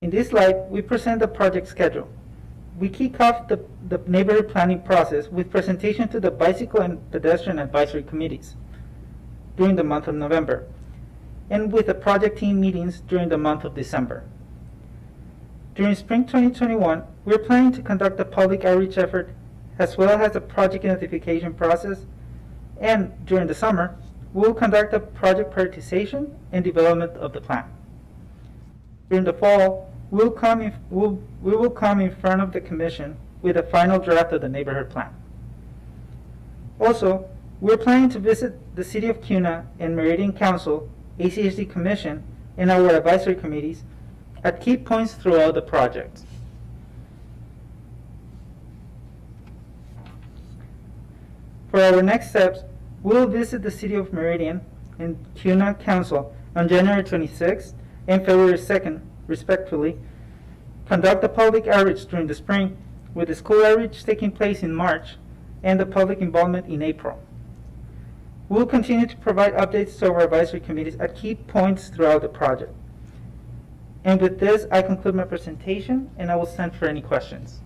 S11: In this slide, we present the project schedule. We kick off the neighborhood planning process with presentation to the bicycle and pedestrian advisory committees during the month of November, and with the project team meetings during the month of December. During spring 2021, we're planning to conduct a public outreach effort as well as a project identification process, and during the summer, we'll conduct a project prioritization and development of the plan. During the fall, we will come in front of the commission with a final draft of the neighborhood plan. Also, we're planning to visit the City of Cuna and Meridian Council, ACHD Commission, and our advisory committees at key points throughout the project. For our next steps, we'll visit the City of Meridian and Cuna Council on January 26th and February 2nd, respectively, conduct a public outreach during the spring, with the school outreach taking place in March and the public involvement in April. We'll continue to provide updates to our advisory committees at key points throughout the project. And with this, I conclude my presentation, and I will stand for any questions.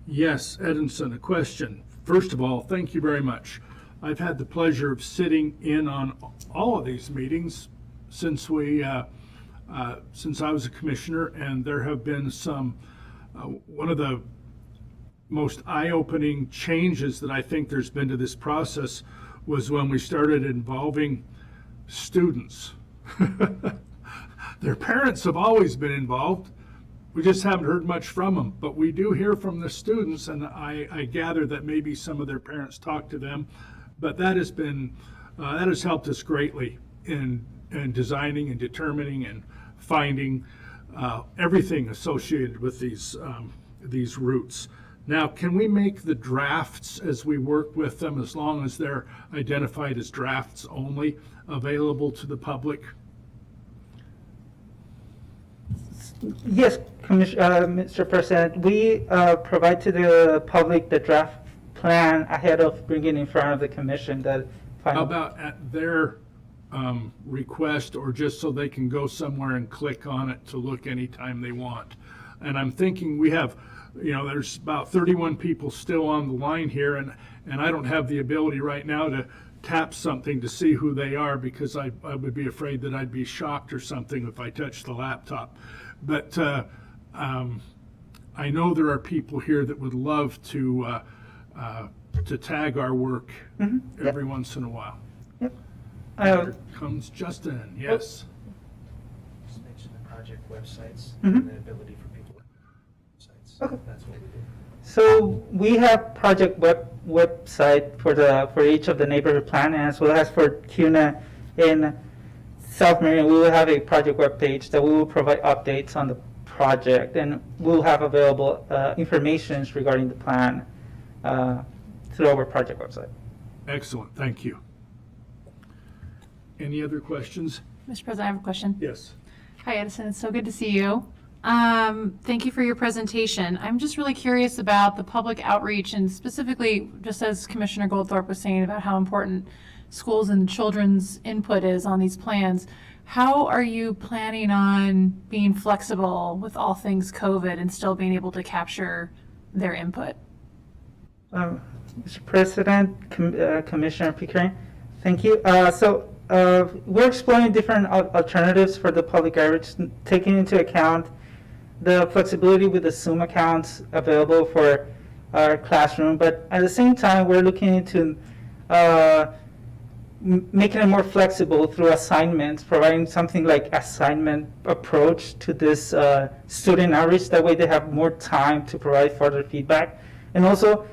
S2: Yes, Edinson, a question. First of all, thank you very much. I've had the pleasure of sitting in on all of these meetings since since I was a commissioner, and there have been some, one of the most eye-opening changes that I think there's been to this process was when we started involving students. Their parents have always been involved. We just haven't heard much from them, but we do hear from the students, and I gather that maybe some of their parents talk to them, but that has been, that has helped us greatly in designing and determining and finding everything associated with these routes. Now, can we make the drafts as we work with them, as long as they're identified as drafts only, available to the public?
S11: Yes, Mr. President, we provide to the public the draft plan ahead of bringing in front of the commission.
S2: How about at their request, or just so they can go somewhere and click on it to look anytime they want? And I'm thinking we have, there's about 31 people still on the line here, and I don't have the ability right now to tap something to see who they are, because I would be afraid that I'd be shocked or something if I touched the laptop. But I know there are people here that would love to tag our work every once in a while.
S11: Yep.
S2: Here comes Justin, yes.
S10: Just mention the project websites and the ability for people to websites.
S11: Okay.
S10: That's what we do.
S11: So we have project website for each of the neighborhood plan, as well as for CUNA in South Meridian. We will have a project web page that we will provide updates on the project, and we'll have available information regarding the plan through our project website.
S2: Excellent, thank you. Any other questions?
S3: Mr. President, I have a question.
S2: Yes.
S3: Hi, Edison. It's so good to see you. Thank you for your presentation. I'm just really curious about the public outreach and specifically, just as Commissioner Goldthorpe was saying about how important schools and children's input is on these plans. How are you planning on being flexible with all things COVID and still being able to capture their input?
S11: Mr. President, Commissioner Pickering, thank you. We're exploring different alternatives for the public outreach, taking into account the flexibility with the Zoom accounts available for our classroom, but at the same time, we're looking into making it more flexible through assignments, providing something like assignment approach to this student outreach. That way they have more time to provide further feedback, and also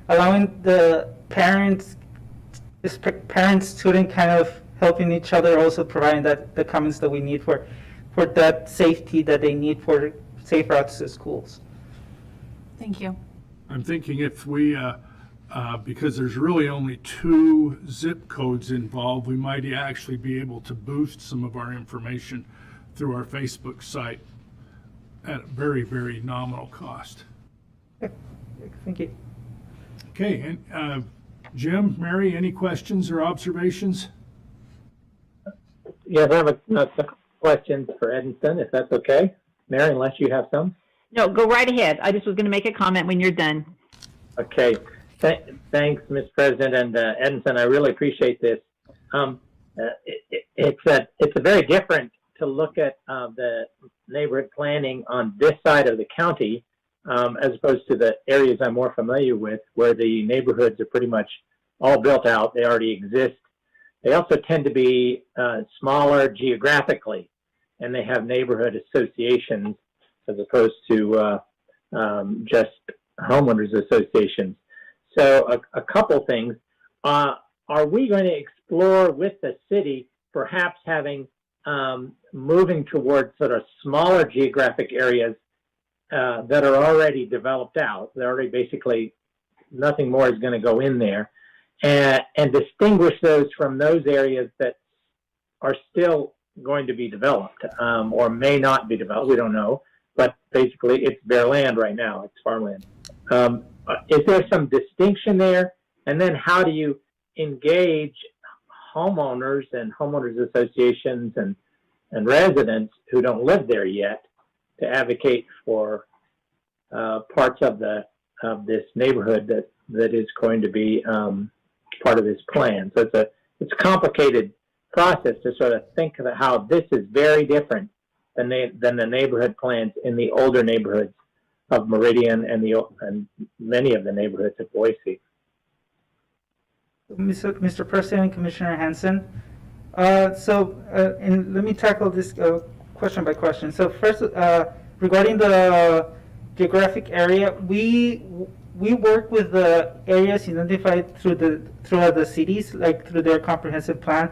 S11: allowing the parents, student kind of helping each other, also providing that the comments that we need for that safety that they need for safe routes to schools.
S3: Thank you.
S2: I'm thinking if we, because there's really only 2 zip codes involved, we might actually be able to boost some of our information through our Facebook site at a very, very nominal cost.
S11: Thank you.
S2: Okay, and Jim, Mary, any questions or observations?
S8: Yes, I have a questions for Edison, if that's okay. Mary, unless you have some.
S9: No, go right ahead. I just was going to make a comment when you're done.
S8: Okay. Thanks, Mr. President, and Edison. I really appreciate this. It's a very different to look at the neighborhood planning on this side of the county as opposed to the areas I'm more familiar with, where the neighborhoods are pretty much all built out. They already exist. They also tend to be smaller geographically, and they have neighborhood associations as opposed to just homeowners associations. So a couple things. Are we going to explore with the city perhaps having moving towards sort of smaller geographic areas that are already developed out? They're already basically, nothing more is going to go in there. And distinguish those from those areas that are still going to be developed or may not be developed. We don't know, but basically it's bare land right now. It's farmland. Is there some distinction there? And then how do you engage homeowners and homeowners associations and residents who don't live there yet to advocate for parts of this neighborhood that is going to be part of this plan? So it's a complicated process to sort of think about how this is very different than the neighborhood plans in the older neighborhoods of Meridian and many of the neighborhoods of Boise.
S11: Mr. President, Commissioner Hansen. And let me tackle this question by question. So first, regarding the geographic area, we work with the areas identified throughout the cities, like through their comprehensive plan,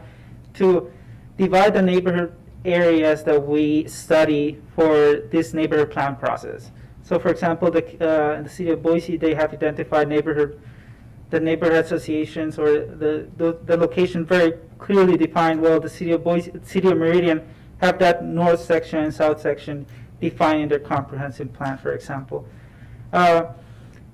S11: to divide the neighborhood areas that we study for this neighborhood plan process. So, for example, in the city of Boise, they have identified the neighborhood associations or the location very clearly defined. Well, the city of Boise, city of Meridian, have that north section and south section defined in their comprehensive plan, for example.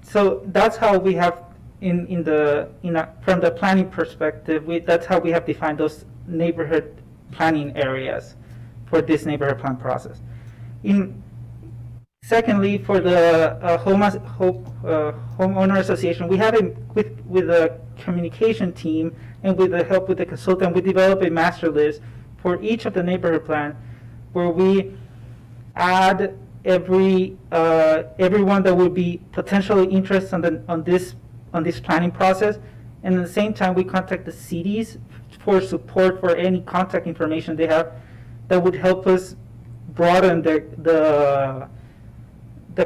S11: So that's how we have from the planning perspective, that's how we have defined those neighborhood planning areas for this neighborhood plan process. Secondly, for the homeowner association, we have with the communication team and with the help with the consultant, we develop a master list for each of the neighborhood plan, where we add everyone that would be potentially interested on this planning process, and at the same time we contact the cities for support for any contact information they have that would help us broaden the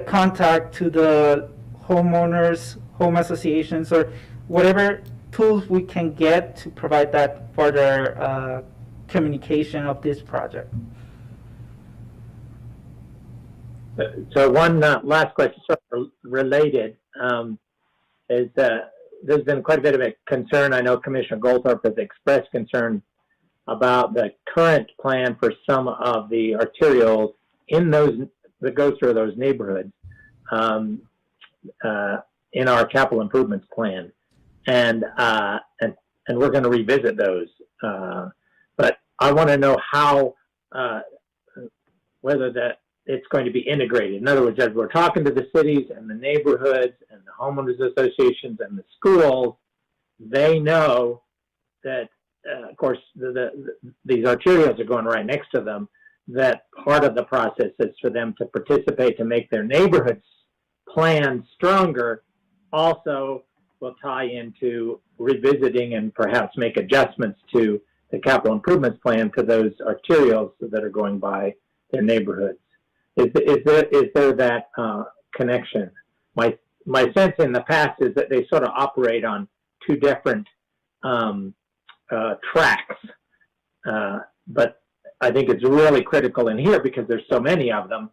S11: contact to the homeowners, home associations, or whatever tools we can get to provide that further communication of this project.
S8: So one last question, sort of related, is there's been quite a bit of a concern. I know Commissioner Goldthorpe has expressed concern about the current plan for some of the arterials in those that go through those neighborhoods in our capital improvements plan, and we're going to revisit those. But I want to know how whether that it's going to be integrated. In other words, as we're talking to the cities and the neighborhoods and the homeowners associations and the schools, they know that, of course, these arterials are going right next to them, that part of the process is for them to participate to make their neighborhoods plan stronger, also will tie into revisiting and perhaps make adjustments to the capital improvements plan to those arterials that are going by their neighborhoods. Is there that connection? My sense in the past is that they sort of operate on two different tracks, but I think it's really critical in here because there's so many of them.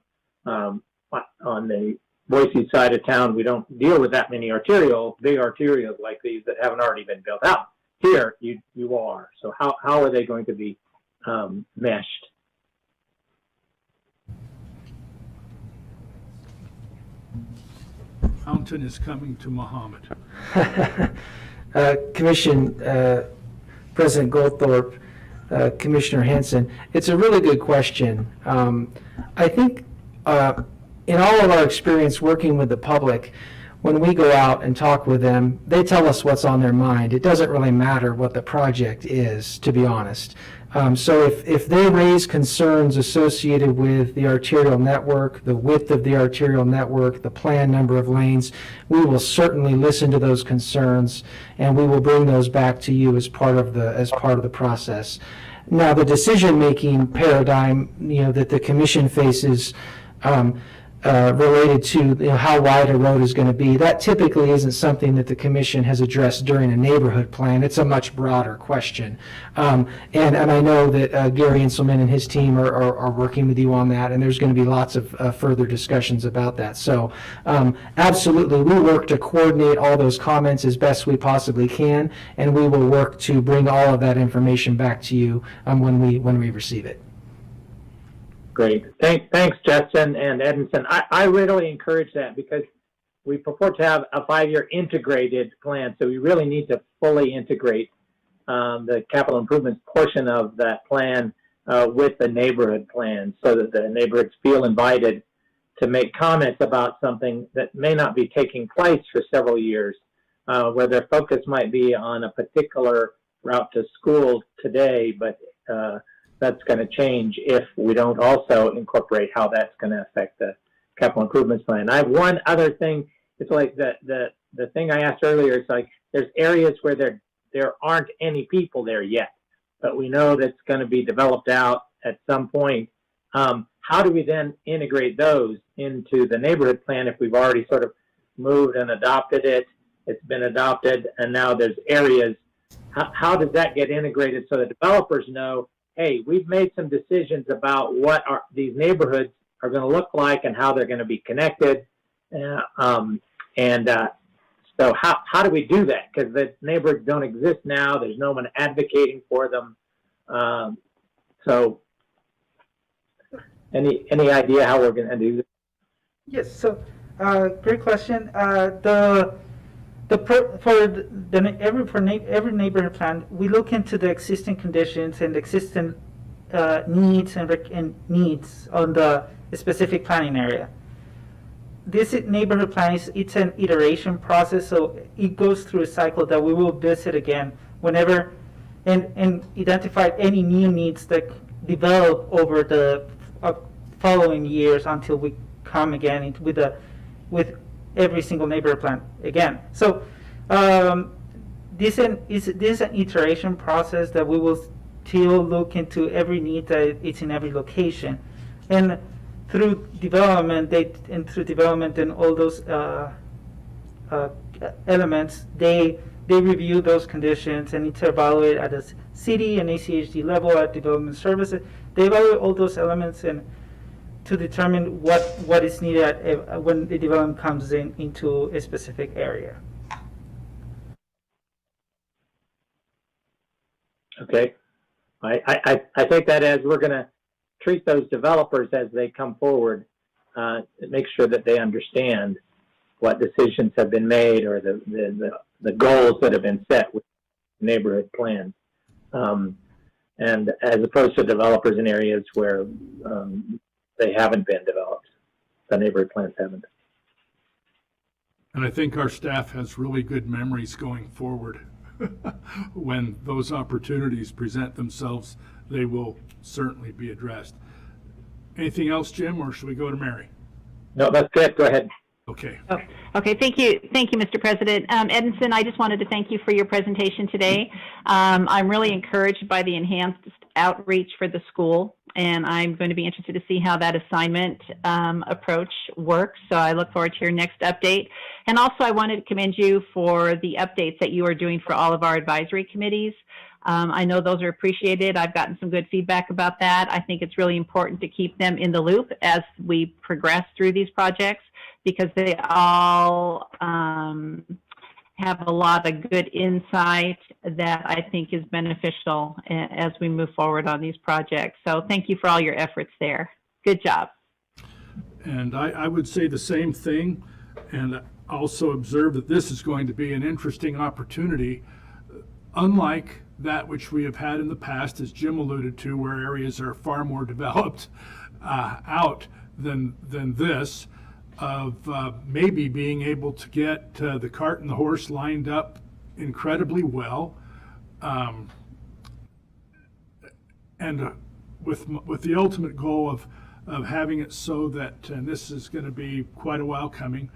S8: On the Boise side of town, we don't deal with that many big arterials like these that haven't already been built out. Here, you are. So how are they going to be meshed?
S2: Fountain is coming to Muhammad.
S10: Commission President Goldthorpe, Commissioner Hanson, it's a really good question. I think in all of our experience working with the public, when we go out and talk with them, they tell us what's on their mind. It doesn't really matter what the project is, to be honest. So if they raise concerns associated with the arterial network, the width of the arterial network, the planned number of lanes, we will certainly listen to those concerns, and we will bring those back to you as part of the process. Now, the decision-making paradigm, that the commission faces, related to how wide a road is going to be, that typically isn't something that the commission has addressed during a neighborhood plan. It's a much broader question. And I know that Gary Inselman and his team are working with you on that, and there's going to be lots of further discussions about that. So absolutely, we work to coordinate all those comments as best we possibly can, and we will work to bring all of that information back to you when we receive it.
S8: Great. Thanks, Justin and Edmondson. I really encourage that because we purport to have a 5-year integrated plan, so we really need to fully integrate the capital improvements portion of that plan with the neighborhood plan so that the neighborhoods feel invited to make comments about something that may not be taking place for several years, where their focus might be on a particular route to school today, but that's going to change if we don't also incorporate how that's going to affect the capital improvements plan. I have one other thing. It's like the thing I asked earlier. It's like there's areas where there aren't any people there yet, but we know that's going to be developed out at some point. How do we then integrate those into the neighborhood plan if we've already sort of moved and adopted it? It's been adopted, and now there's areas. How does that get integrated so the developers know, hey, we've made some decisions about what these neighborhoods are going to look like and how they're going to be connected. So how do we do that? Because the neighborhoods don't exist now. There's no one advocating for them. So any idea how we're going to do this?
S11: Yes, so great question. Every neighborhood plan, we look into the existing conditions and the existing needs and needs on the specific planning area. This neighborhood plan it's an iteration process, so it goes through a cycle that we will visit again whenever and identify any new needs that develop over the following years until we come again with every single neighborhood plan again. So this is an iteration process that we will still look into every need that it's in every location, and through development and all those elements, they review those conditions and it's evaluated at a city and ACHD level at development services. They evaluate all those elements and to determine what is needed when the development comes into a specific area.
S8: Okay. I take that as we're going to treat those developers as they come forward, make sure that they understand what decisions have been made or the goals that have been set with neighborhood plans. And as opposed to developers in areas where they haven't been developed, the neighborhood plans haven't.
S2: And I think our staff has really good memories going forward. When those opportunities present themselves, they will certainly be addressed. Anything else, Jim, or should we go to Mary?
S8: No, that's good. Go ahead.
S2: Okay.
S9: Oh, okay, thank you, Mr. President. Edinson, I just wanted to thank you for your presentation today. I'm really encouraged by the enhanced outreach for the school, and I'm going to be interested to see how that assignment approach works. So I look forward to your next update. And also, I wanted to commend you for the updates that you are doing for all of our advisory committees. I know those are appreciated. I've gotten some good feedback about that. I think it's really important to keep them in the loop as we progress through these projects, because they all have a lot of good insight that I think is beneficial as we move forward on these projects. So thank you for all your efforts there. Good job.
S2: And I would say the same thing, and also observe that this is going to be an interesting opportunity, unlike that which we have had in the past, as Jim alluded to, where areas are far more developed out than this, of maybe being able to get the cart and the horse lined up incredibly well, and with the ultimate goal of having it so that, and this is going to be quite a while coming,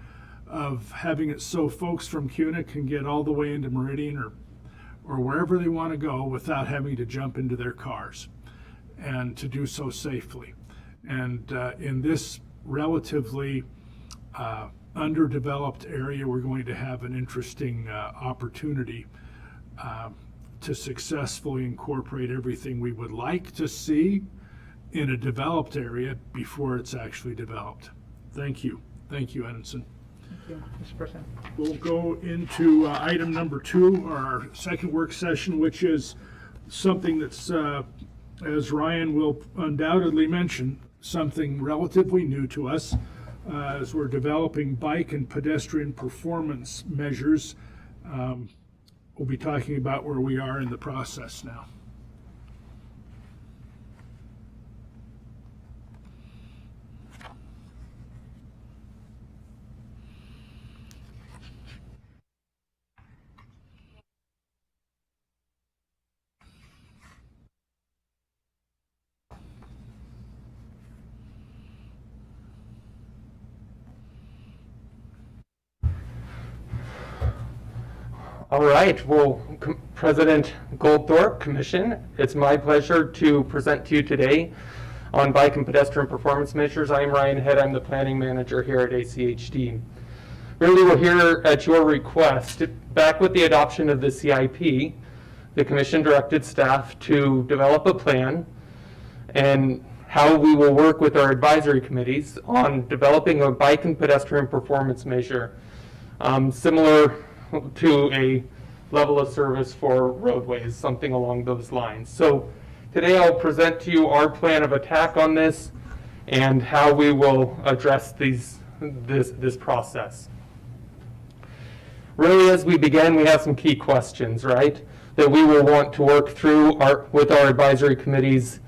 S2: of having it so folks from CUNA can get all the way into Meridian or wherever they want to go without having to jump into their cars, and to do so safely. And in this relatively underdeveloped area, we're going to have an interesting opportunity to successfully incorporate everything we would like to see in a developed area before it's actually developed. Thank you. Thank you, Edinson.
S11: Thank you, Mr. President.
S2: We'll go into item number 2, our second work session, which is something that's, as Ryan will undoubtedly mention, something relatively new to us as we're developing bike and pedestrian performance measures. We'll be talking about where we are in the process now.
S12: All right, well, President Goldthorpe, Commission, it's my pleasure to present to you today on bike and pedestrian performance measures. I'm Ryan Head, I'm the planning manager here at ACHD. Really, we're here at your request. Back with the adoption of the CIP, the Commission directed staff to develop a plan and how we will work with our advisory committees on developing a bike and pedestrian performance measure similar to a level of service for roadways, something along those lines. So today I'll present to you our plan of attack on this and how we will address this process. Really, as we begin, we have some key questions, right, that we will want to work through with our advisory committees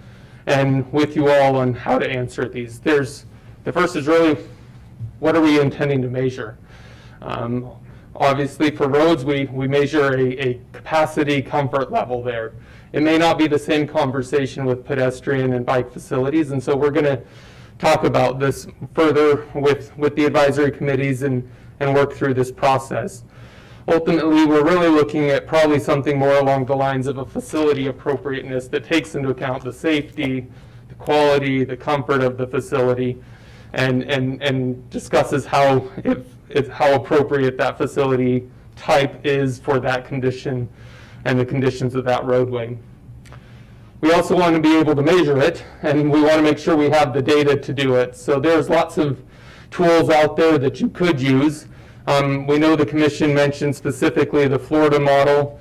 S12: and with you all on how to answer these. The first is really, what are we intending to measure? Obviously, for roads, we measure a capacity comfort level there. It may not be the same conversation with pedestrian and bike facilities, and so we're going to talk about this further with the advisory committees and work through this process. Ultimately, we're really looking at probably something more along the lines of a facility appropriateness that takes into account the safety, the quality, the comfort of the facility, and discusses how appropriate that facility type is for that condition and the conditions of that roadway. We also want to be able to measure it, and we want to make sure we have the data to do it. So there's lots of tools out there that you could use. We know the Commission mentioned specifically the Florida model.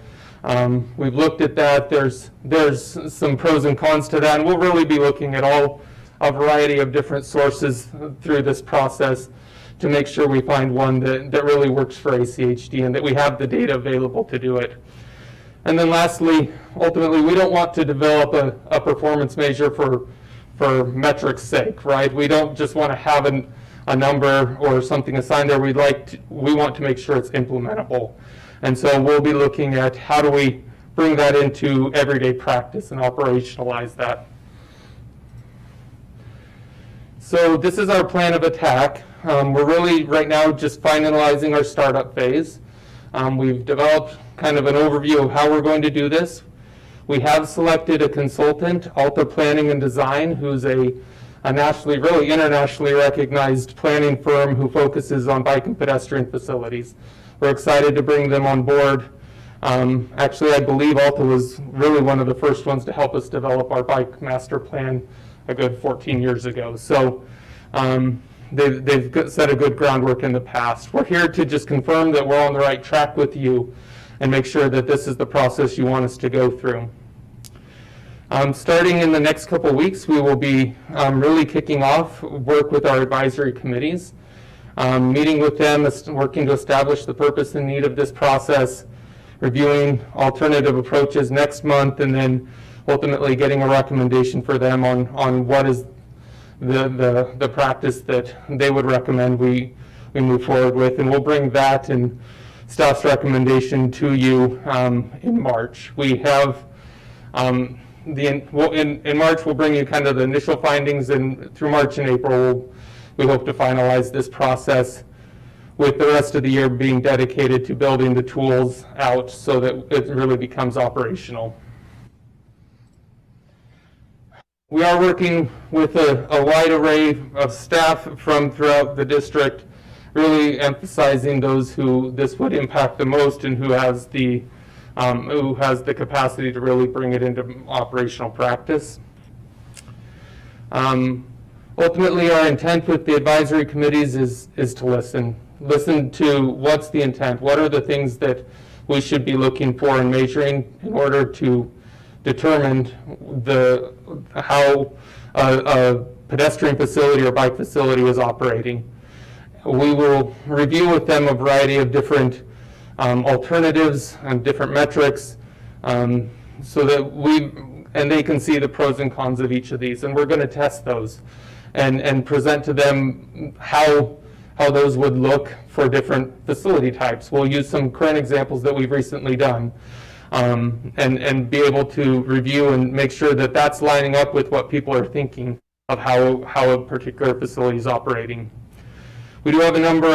S12: We've looked at that. There's some pros and cons to that, and we'll really be looking at a variety of different sources through this process to make sure we find one that really works for ACHD and that we have the data available to do it. And then lastly, ultimately, we don't want to develop a performance measure for metrics' sake, right? We don't just want to have a number or something assigned there. We want to make sure it's implementable. And so we'll be looking at how do we bring that into everyday practice and operationalize that. So this is our plan of attack. We're really right now just finalizing our startup phase. We've developed kind of an overview of how we're going to do this. We have selected a consultant, Alta Planning and Design, who's a nationally, really internationally recognized planning firm who focuses on bike and pedestrian facilities. We're excited to bring them on board. Actually, I believe Alta was really one of the first ones to help us develop our bike master plan a good 14 years ago. So they've set a good groundwork in the past. We're here to just confirm that we're on the right track with you and make sure that this is the process you want us to go through. Starting in the next couple of weeks, we will be really kicking off work with our advisory committees, meeting with them, working to establish the purpose and need of this process, reviewing alternative approaches next month, and then ultimately getting a recommendation for them on what is the practice that they would recommend we move forward with. And we'll bring that and staff's recommendation to you in March. We have in March we'll bring you kind of the initial findings, and through March and April we hope to finalize this process, with the rest of the year being dedicated to building the tools out so that it really becomes operational. We are working with a wide array of staff from throughout the district, really emphasizing those who this would impact the most and who has the capacity to really bring it into operational practice. Ultimately, our intent with the advisory committees is to listen to what's the intent, what are the things that we should be looking for and measuring in order to determine how a pedestrian facility or bike facility is operating. We will review with them a variety of different alternatives and different metrics so that they can see the pros and cons of each of these, and we're going to test those and present to them how those would look for different facility types. We'll use some current examples that we've recently done and be able to review and make sure that that's lining up with what people are thinking of how a particular facility is operating. We do have a number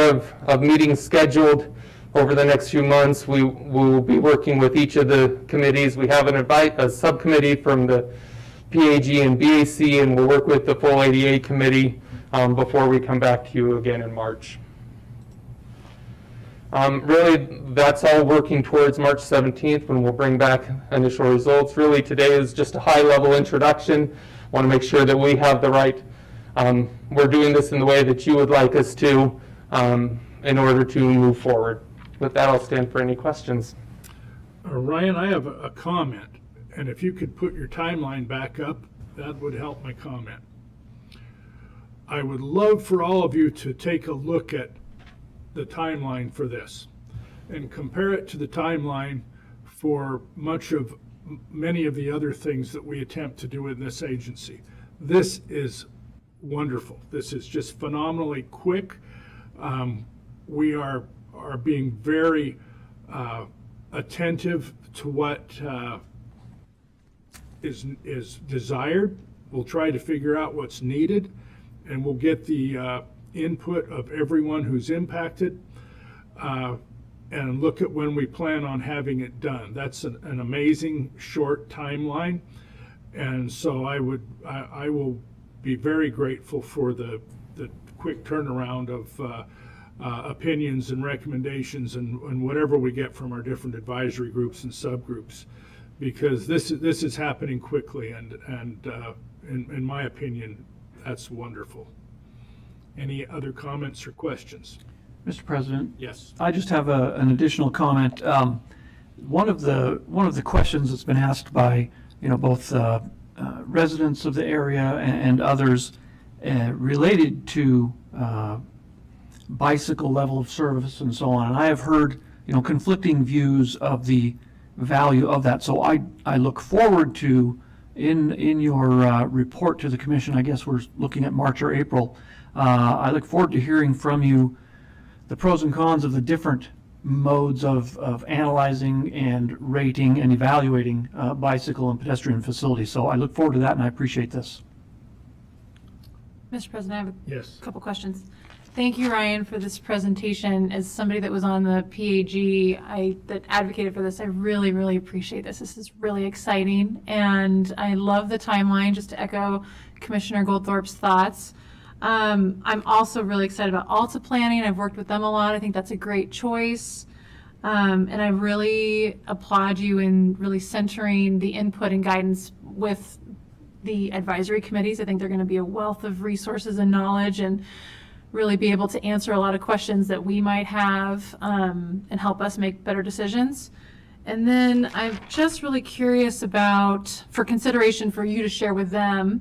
S12: of meetings scheduled over the next few months. We will be working with each of the committees. We have a subcommittee from the PAG and BAC, and we'll work with the full ADA committee before we come back to you again in March. Really, that's all working towards March 17th when we'll bring back initial results. Really, today is just a high-level introduction. Want to make sure that we have the right, we're doing this in the way that you would like us to in order to move forward. With that, I'll stand for any questions.
S2: Ryan, I have a comment, and if you could put your timeline back up, that would help my comment. I would love for all of you to take a look at the timeline for this and compare it to the timeline for many of the other things that we attempt to do in this agency. This is wonderful. This is just phenomenally quick. We are being very attentive to what is desired. We'll try to figure out what's needed, and we'll get the input of everyone who's impacted and look at when we plan on having it done. That's an amazing short timeline, and so I will be very grateful for the quick turnaround of opinions and recommendations and whatever we get from our different advisory groups and subgroups, because this is happening quickly, and in my opinion, that's wonderful. Any other comments or questions?
S7: Mr. President?
S2: Yes.
S7: I just have an additional comment. one of the questions that's been asked by, both residents of the area and others related to bicycle level of service and so on. And I have heard, conflicting views of the value of that. So I look forward to, in your report to the commission, I guess we're looking at March or April, I look forward to hearing from you the pros and cons of the different modes of analyzing and rating and evaluating bicycle and pedestrian facilities. So I look forward to that, and I appreciate this.
S3: Mr. President, I have
S2: Yes.
S3: a couple questions. Thank you, Ryan, for this presentation. As somebody that was on the PAG that advocated for this, I really, really appreciate this. This is really exciting, and I love the timeline, just to echo Commissioner Goldthorpe's thoughts. I'm also really excited about Alta Planning. I've worked with them a lot. I think that's a great choice. And I really applaud you in really centering the input and guidance with the advisory committees. I think they're going to be a wealth of resources and knowledge and really be able to answer a lot of questions that we might have and help us make better decisions. And then I'm just really curious about, for consideration for you to share with them,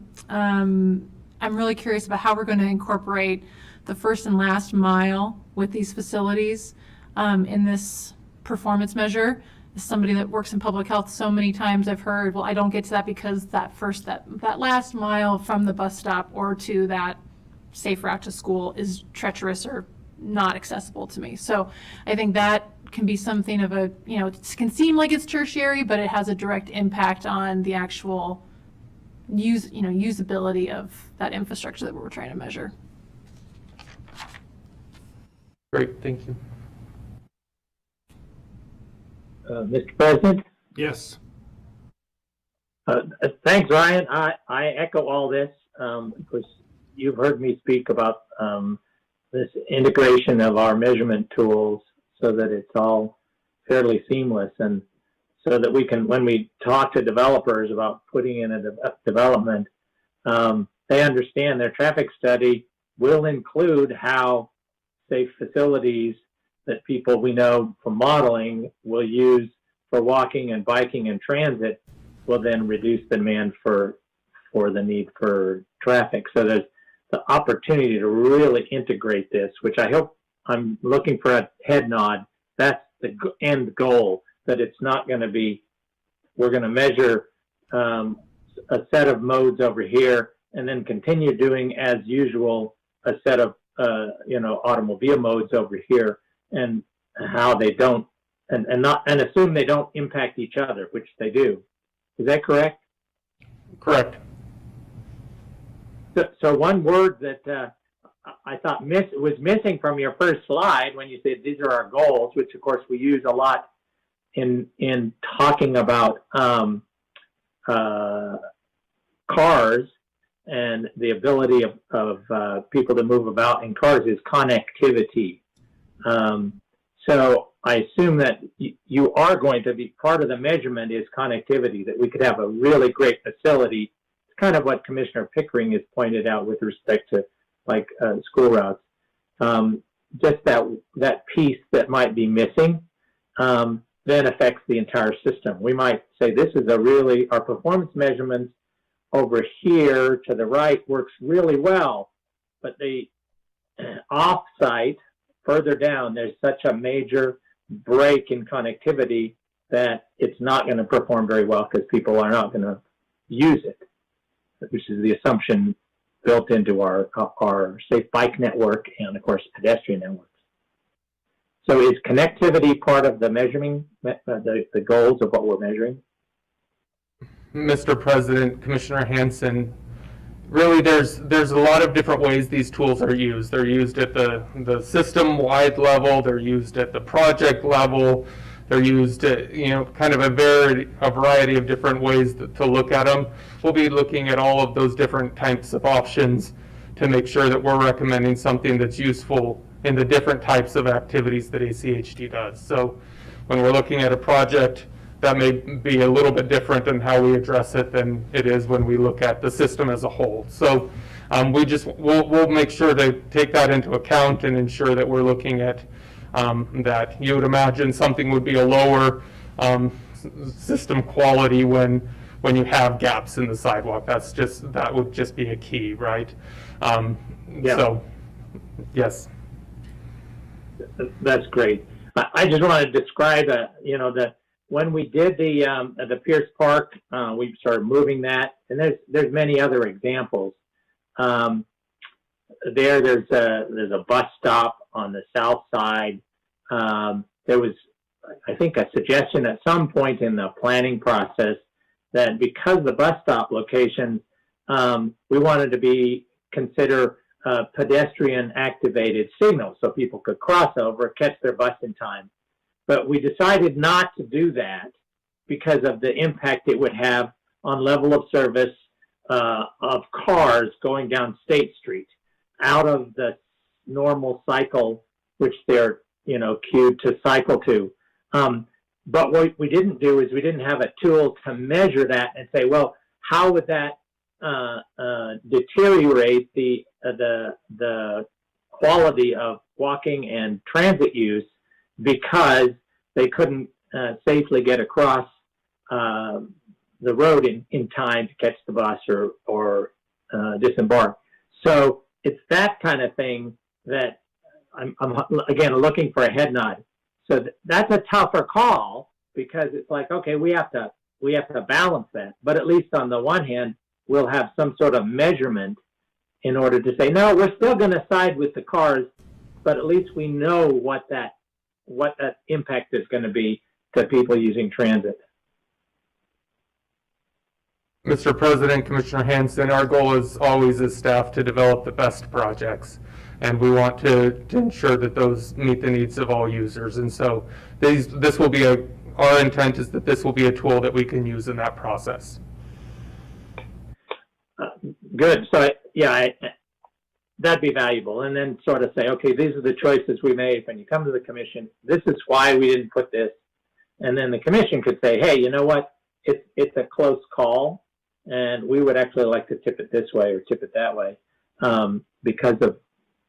S3: I'm really curious about how we're going to incorporate the first and last mile with these facilities in this performance measure. As somebody that works in public health, so many times I've heard, well, I don't get to that because that last mile from the bus stop or to that safe route to school is treacherous or not accessible to me. So I think that can be something of a, it can seem like it's tertiary, but it has a direct impact on the actual usability of that infrastructure that we're trying to measure.
S12: Great, thank you.
S8: Mr. President?
S2: Yes.
S8: Thanks, Ryan. I echo all this. Because you've heard me speak about this integration of our measurement tools so that it's all fairly seamless, and so that we can, when we talk to developers about putting in a development, they understand their traffic study will include how safe facilities that people we know from modeling will use for walking and biking and transit will then reduce the demand for the need for traffic. So there's the opportunity to really integrate this, which I hope, I'm looking for a head nod. That's the end goal, that it's not going to be, we're going to measure a set of modes over here and then continue doing as usual a set of automobile modes over here, and how they don't, and assume they don't impact each other, which they do. Is that correct?
S12: Correct.
S8: So one word that I thought was missing from your first slide when you said these are our goals, which of course we use a lot in talking about cars and the ability of people to move about in cars, is connectivity. So I assume that you are going to be, part of the measurement is connectivity, that we could have a really great facility. It's kind of what Commissioner Pickering has pointed out with respect to school routes. Just that piece that might be missing then affects the entire system. We might say this is our performance measurements over here to the right works really well, but the off-site further down, there's such a major break in connectivity that it's not going to perform very well because people are not going to use it, which is the assumption built into our safe bike network and, of course, pedestrian networks. So is connectivity part of the measuring, the goals of what we're measuring?
S12: Mr. President, Commissioner Hansen, really there's a lot of different ways these tools are used. They're used at the system-wide level, they're used at the project level, they're used at, kind of a variety of different ways to look at them. We'll be looking at all of those different types of options to make sure that we're recommending something that's useful in the different types of activities that ACHD does. So when we're looking at a project, that may be a little bit different in how we address it than it is when we look at the system as a whole. So we'll make sure to take that into account and ensure that we're looking at that. You would imagine something would be a lower system quality when you have gaps in the sidewalk. That would just be a key, right?
S8: Yeah.
S12: So, yes.
S8: That's great. I just want to describe, that when we did the Pierce Park, we started moving that, and there's many other examples. There's a bus stop on the south side. There was, I think, a suggestion at some point in the planning process that because the bus stop locations, we wanted to consider pedestrian activated signals so people could cross over, catch their bus in time. But we decided not to do that because of the impact it would have on level of service of cars going down State Street out of the normal cycle, which they're, queued to cycle to. But what we didn't do is we didn't have a tool to measure that and say, well, how would that deteriorate the quality of walking and transit use because they couldn't safely get across the road in time to catch the bus or disembark. So it's that kind of thing that I'm again looking for a head nod. So that's a tougher call because it's like, okay, we have to balance that. But at least on the one hand, we'll have some sort of measurement in order to say, no, we're still going to side with the cars, but at least we know what that impact is going to be to people using transit.
S12: Mr. President, Commissioner Hanson, our goal is always as staff to develop the best projects, and we want to ensure that those meet the needs of all users. And so this will be our intent is that this will be a tool that we can use in that process.
S8: Good. So that'd be valuable. And then sort of say, okay, these are the choices we made. When you come to the commission, this is why we didn't put this. And then the commission could say, hey, you know what? It's a close call, and we would actually like to tip it this way or tip it that way because of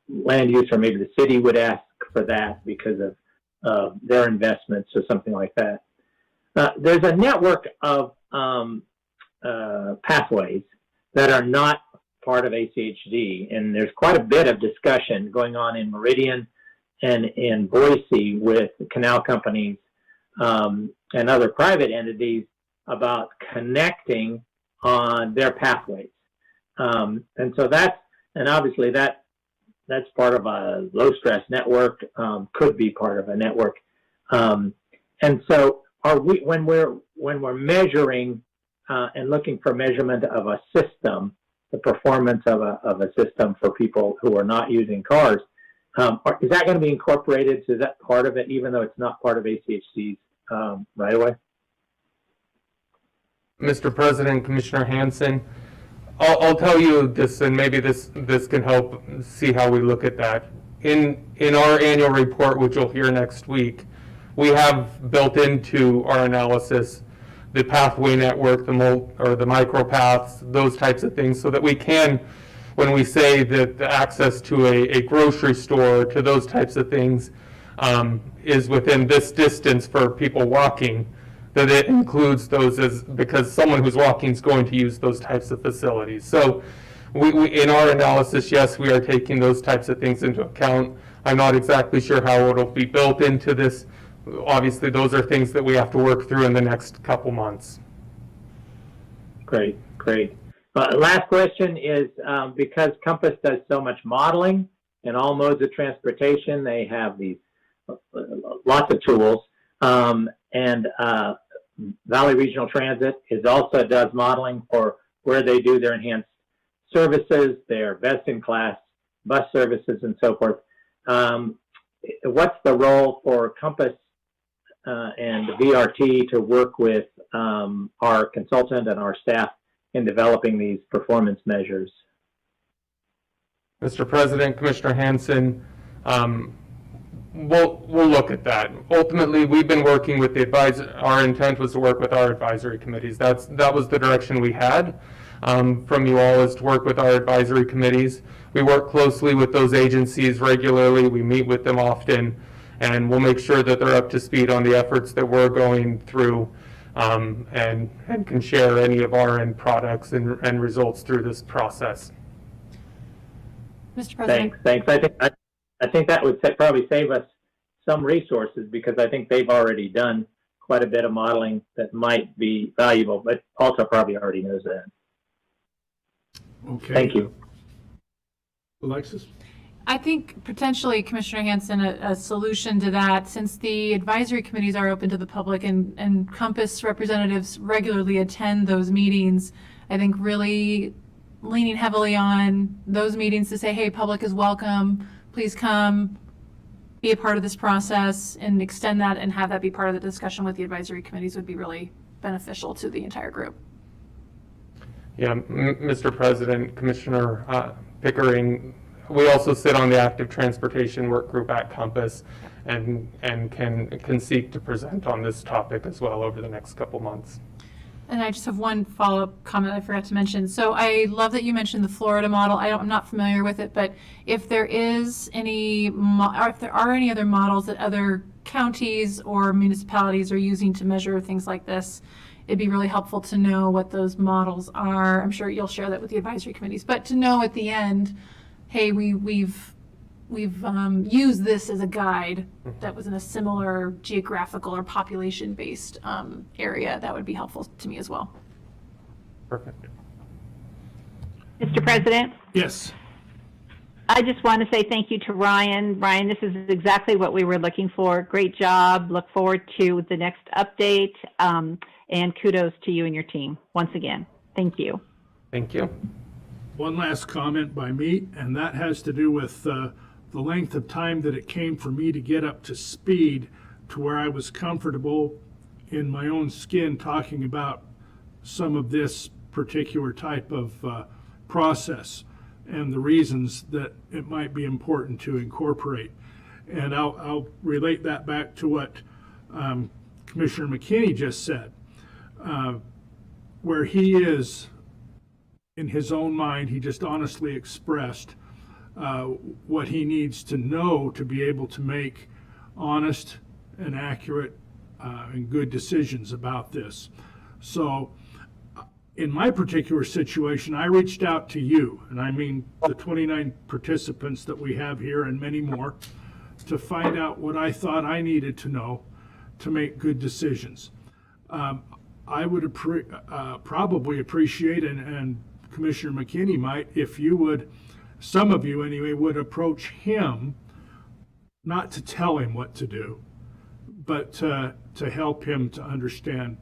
S8: land use, or maybe the city would ask for that because of their investments or something like that. There's a network of pathways that are not part of ACHD, and there's quite a bit of discussion going on in Meridian and in Boise with canal companies and other private entities about connecting on their pathways. And so obviously that's part of a low stress network, could be part of a network. And so when we're measuring and looking for measurement of a system, the performance of a system for people who are not using cars, is that going to be incorporated? So is that part of it, even though it's not part of ACHD's right away?
S12: Mr. President, Commissioner Hanson, I'll tell you this, and maybe this can help see how we look at that. In our annual report, which you'll hear next week, we have built into our analysis the pathway network, the micropaths, those types of things, so that we can, when we say that the access to a grocery store, to those types of things, is within this distance for people walking, that it includes those because someone who's walking is going to use those types of facilities. So we in our analysis, yes, we are taking those types of things into account. I'm not exactly sure how it'll be built into this. Obviously, those are things that we have to work through in the next couple months.
S8: Great. Last question is, because Compass does so much modeling in all modes of transportation, they have these lots of tools. And Valley Regional Transit also does modeling for where they do their enhanced services, their best-in-class bus services, and so forth. What's the role for Compass and VRT to work with our consultant and our staff in developing these performance measures?
S12: Mr. President, Commissioner Hanson, we'll look at that. Ultimately, we've been working with the advisor. Our intent was to work with our advisory committees. That was the direction we had from you all, is to work with our advisory committees. We work closely with those agencies regularly. We meet with them often, and we'll make sure that they're up to speed on the efforts that we're going through, and can share any of our end products and results through this process.
S3: Mr. President.
S8: Thanks. I think that would probably save us some resources, because I think they've already done quite a bit of modeling that might be valuable, but also probably already knows that.
S2: Okay.
S8: Thank you.
S2: Alexis?
S3: I think potentially, Commissioner Hanson, a solution to that, since the advisory committees are open to the public and Compass representatives regularly attend those meetings, I think really leaning heavily on those meetings to say, hey, public is welcome, please come, be a part of this process, and extend that and have that be part of the discussion with the advisory committees would be really beneficial to the entire group.
S12: Yeah, Mr. President, Commissioner Pickering, we also sit on the active transportation work group at Compass, and can seek to present on this topic as well over the next couple months.
S3: And I just have one follow-up comment I forgot to mention. So I love that you mentioned the Florida model. I'm not familiar with it, but if there is any, or if there are any other models that other counties or municipalities are using to measure things like this, it'd be really helpful to know what those models are. I'm sure you'll share that with the advisory committees, but to know at the end, hey, we've used this as a guide that was in a similar geographical or population-based area. That would be helpful to me as well.
S12: Perfect.
S9: Mr. President,
S2: Yes.
S9: I just want to say thank you to Ryan. Ryan, this is exactly what we were looking for. Great job. Look forward to the next update. And kudos to you and your team once again. Thank you.
S12: Thank you.
S2: One last comment by me, and that has to do with the length of time that it came for me to get up to speed to where I was comfortable in my own skin talking about some of this particular type of process and the reasons that it might be important to incorporate. And I'll relate that back to what Commissioner McKinney just said, where he is, in his own mind, he just honestly expressed what he needs to know to be able to make honest and accurate and good decisions about this. So in my particular situation, I reached out to you, and I mean the 29 participants that we have here and many more, to find out what I thought I needed to know to make good decisions. I would probably appreciate, and Commissioner McKinney might, if you would, some of you anyway, would approach him, not to tell him what to do, but to help him to understand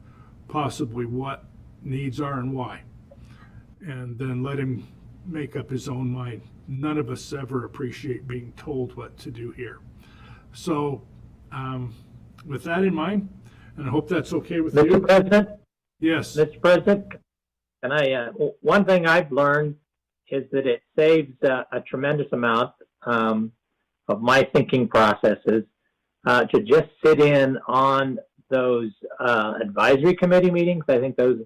S2: possibly what needs are and why, and then let him make up his own mind. None of us ever appreciate being told what to do here. So with that in mind, and I hope that's okay with you.
S8: Mr. President?
S2: Yes.
S8: Mr. President, can I, one thing I've learned is that it saves a tremendous amount of my thinking processes to just sit in on those advisory committee meetings. I think those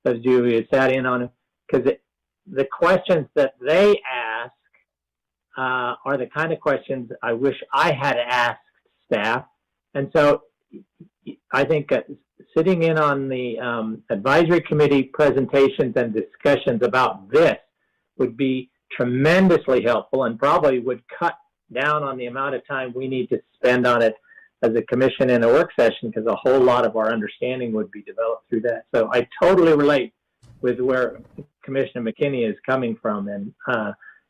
S8: of you who sat in on it, because the questions that they ask are the kind of questions I wish I had asked staff. And so I think sitting in on the advisory committee presentations and discussions about this would be tremendously helpful, and probably would cut down on the amount of time we need to spend on it as a commission in a work session, because a whole lot of our understanding would be developed through that. So I totally relate with where Commissioner McKinney is coming from, and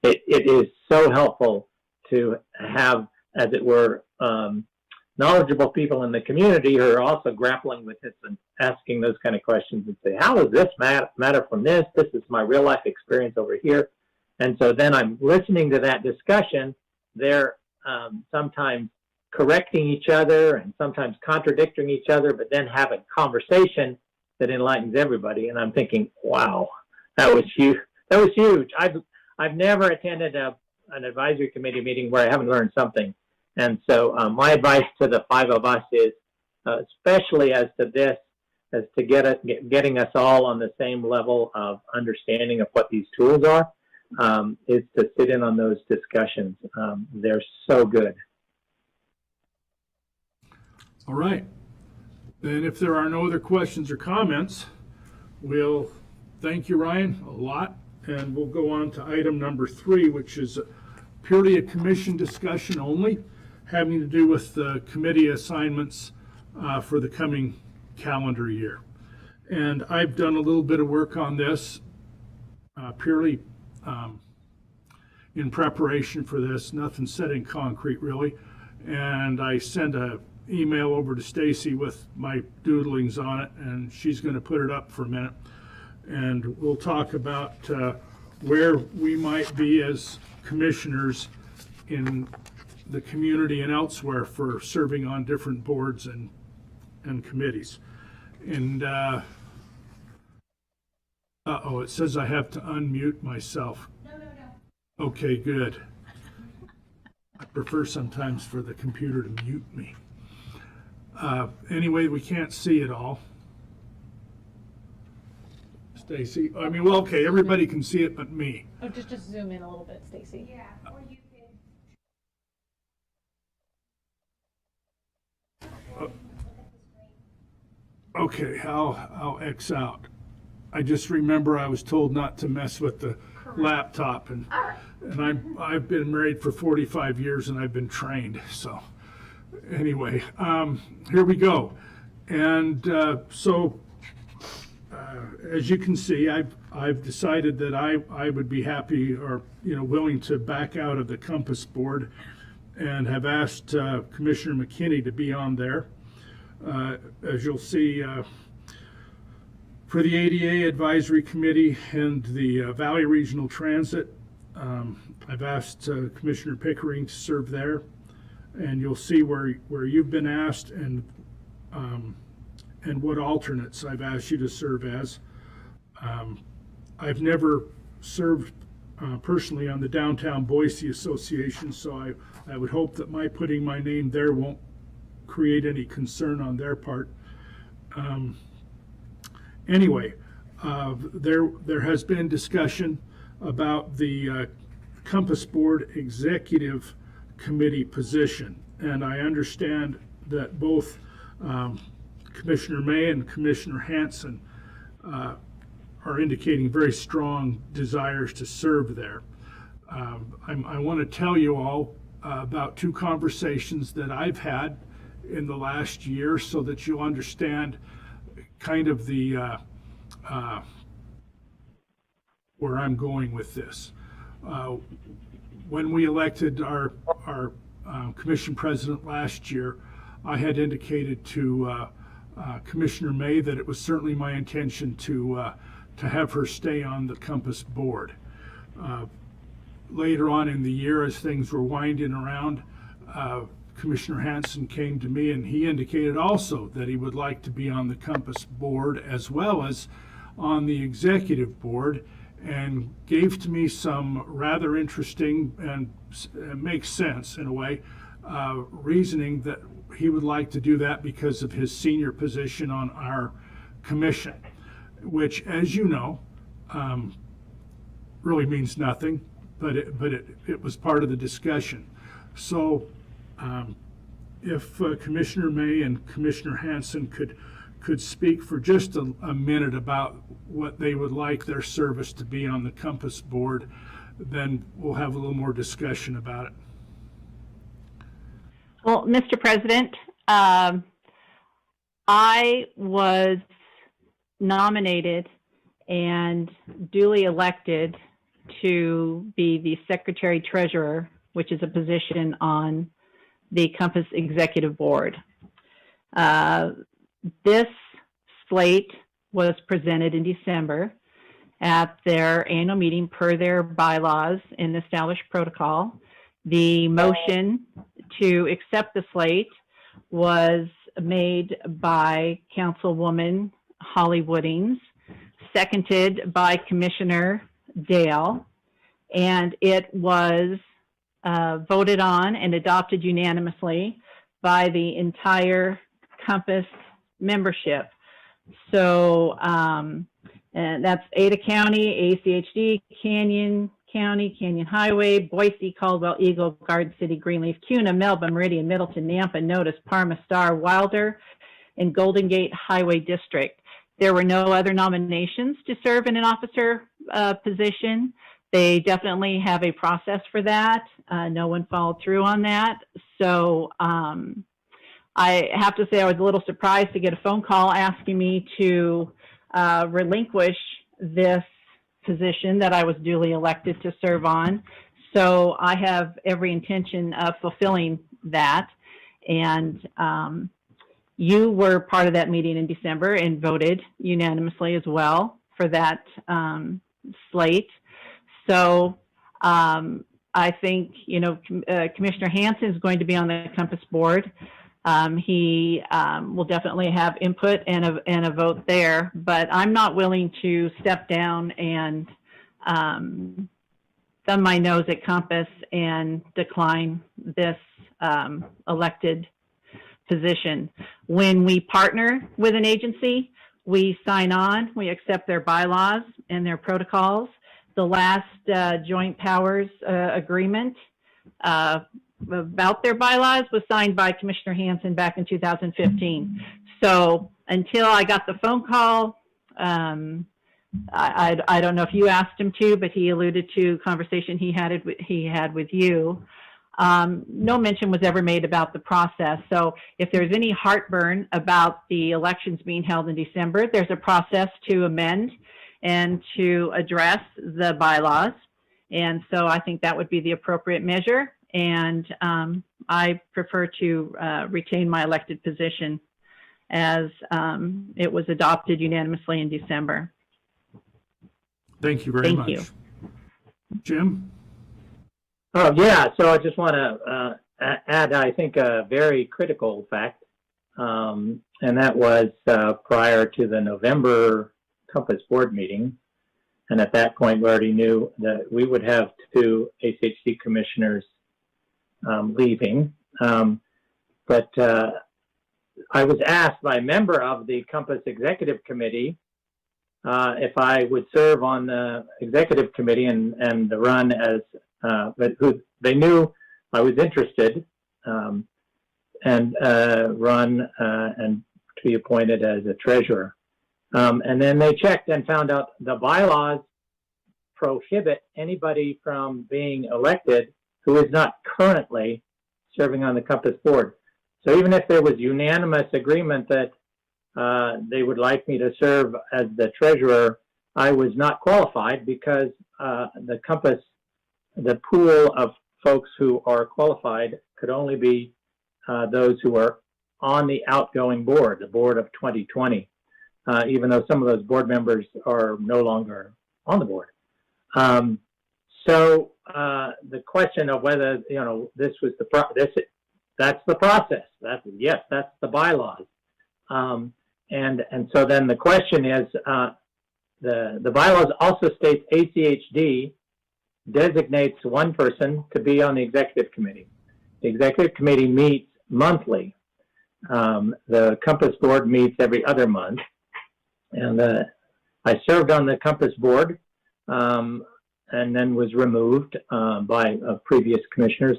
S8: it is so helpful to have, as it were, knowledgeable people in the community who are also grappling with this and asking those kind of questions and say, how does this matter from this? This is my real life experience over here. And so then I'm listening to that discussion. They're sometimes correcting each other and sometimes contradicting each other, but then have a conversation that enlightens everybody. And I'm thinking, wow, that was huge. That was huge. I've never attended an advisory committee meeting where I haven't learned something. And so my advice to the five of us is, especially as to this, as to getting us all on the same level of understanding of what these tools are, is to sit in on those discussions. They're so good.
S2: All right. Then if there are no other questions or comments, we'll thank you, Ryan, a lot. And we'll go on to item number 3, which is purely a commission discussion only, having to do with the committee assignments for the coming calendar year. And I've done a little bit of work on this purely in preparation for this, nothing set in concrete really. And I sent an email over to Stacy with my doodlings on it, and she's going to put it up for a minute. And we'll talk about where we might be as commissioners in the community and elsewhere for serving on different boards and committees. And uh-oh, it says I have to unmute myself. No. Okay, good. I prefer sometimes for the computer to mute me. Anyway, we can't see it all. Stacy, I mean, well, okay, everybody can see it but me.
S3: Oh, just zoom in a little bit, Stacy. Yeah, or you can.
S2: Okay, I'll X out. I just remember I was told not to mess with the laptop, and I've been married for 45 years and I've been trained. So anyway, here we go. And as you can see, I've decided that I would be happy or willing to back out of the Compass Board, and have asked Commissioner McKinney to be on there. As you'll see, for the ADA Advisory Committee and the Valley Regional Transit, I've asked Commissioner Pickering to serve there, and you'll see where you've been asked and what alternates I've asked you to serve as. I've never served personally on the Downtown Boise Association, so I would hope that my putting my name there won't create any concern on their part. Anyway, there has been discussion about the Compass Board Executive Committee position, and I understand that both Commissioner May and Commissioner Hanson are indicating very strong desires to serve there. I want to tell you all about 2 conversations that I've had in the last year, so that you'll understand kind of the where I'm going with this. When we elected our commission president last year, I had indicated to Commissioner May that it was certainly my intention to have her stay on the Compass Board. Later on in the year, as things were winding around, Commissioner Hanson came to me, and he indicated also that he would like to be on the Compass Board as well as on the Executive Board, and gave to me some rather interesting and makes sense in a way reasoning that he would like to do that because of his senior position on our commission, which, as you know, really means nothing, but it was part of the discussion. So if Commissioner May and Commissioner Hanson could speak for just a minute about what they would like their service to be on the Compass Board, then we'll have a little more discussion about it.
S9: Well, Mr. President, I was nominated and duly elected to be the Secretary Treasurer, which is a position on the Compass Executive Board. This slate was presented in December at their annual meeting per their bylaws and established protocol. The motion to accept the slate was made by Councilwoman Holly Woodings, seconded by Commissioner Dale, and it was voted on and adopted unanimously by the entire Compass membership. So, and that's Ada County, ACHD, Canyon, County, Canyon Highway, Boise, Caldwell, Eagle, Garden City, Greenleaf, Cuna, Melba, Meridian, Middleton, Nampa, Notice, Parma, Star, Wilder, and Golden Gate Highway District. There were no other nominations to serve in an officer position. They definitely have a process for that. No one followed through on that. So I have to say I was a little surprised to get a phone call asking me to relinquish this position that I was duly elected to serve on. So I have every intention of fulfilling that. And you were part of that meeting in December and voted unanimously as well for that slate. So I think, you know, Commissioner Hansen is going to be on the Compass Board. He will definitely have input and a vote there, but I'm not willing to step down and thumb my nose at Compass and decline this elected position. When we partner with an agency, we sign on, we accept their bylaws and their protocols. The last joint powers agreement about their bylaws was signed by Commissioner Hansen back in 2015. So until I got the phone call, I don't know if you asked him to, but he alluded to a conversation he had with you. No mention was ever made about the process. So if there's any heartburn about the elections being held in December, there's a process to amend and to address the bylaws. And so I think that would be the appropriate measure. And I prefer to retain my elected position as it was adopted unanimously in December.
S2: Thank you very much.
S9: Thank you.
S2: Jim?
S8: Oh, yeah, so I just want to add, I think, a very critical fact, and that was prior to the November Compass Board meeting. And at that point, we already knew that we would have 2 ACHC commissioners leaving. But I was asked by a member of the Compass Executive Committee if I would serve on the Executive Committee and run as, but who they knew I was interested, and run and to be appointed as a treasurer. And then they checked and found out the bylaws prohibit anybody from being elected who is not currently serving on the Compass Board. So even if there was unanimous agreement that they would like me to serve as the treasurer, I was not qualified because the Compass, the pool of folks who are qualified could only be those who are on the outgoing board, the board of 2020, even though some of those board members are no longer on the board. So the question of whether, you know, this was that's the process. Yes, that's the bylaws. And so then the question is, the bylaws also states ACHD designates one person to be on the executive committee. The executive committee meets monthly. The Compass Board meets every other month. And I served on the Compass Board and then was removed by previous commissioners.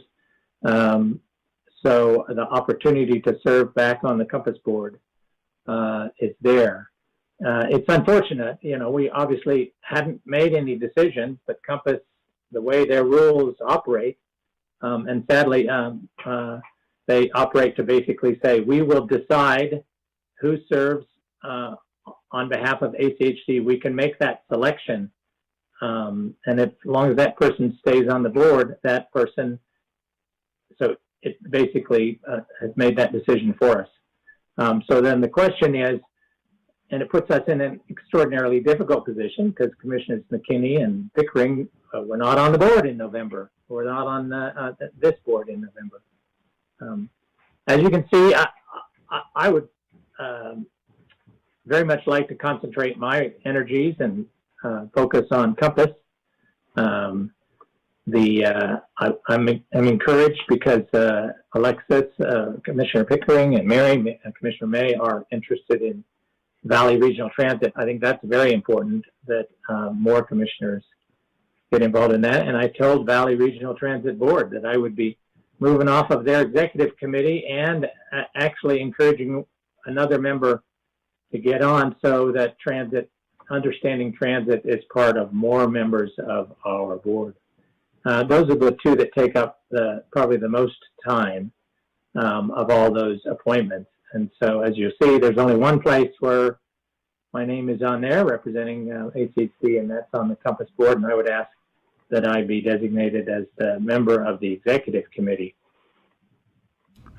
S8: So the opportunity to serve back on the Compass Board is there. It's unfortunate, you know, we obviously hadn't made any decisions, but Compass, the way their rules operate, and sadly, they operate to basically say, we will decide who serves on behalf of ACHC. We can make that selection. And as long as that person stays on the board, that person, so it basically has made that decision for us. So then the question is, and it puts us in an extraordinarily difficult position because Commissioners McKinney and Pickering were not on the board in November. We're not on this board in November. As you can see, I would very much like to concentrate my energies and focus on Compass. I'm encouraged because Alexis, Commissioner Pickering, and Mary, Commissioner May are interested in Valley Regional Transit. I think that's very important that more commissioners get involved in that. And I told Valley Regional Transit Board that I would be moving off of their executive committee and actually encouraging another member to get on so that understanding transit is part of more members of our board. Those are the two that take up probably the most time of all those appointments. And so as you see, there's only one place where my name is on there representing HHC, and that's on the Compass board. And I would ask that I be designated as the member of the executive committee.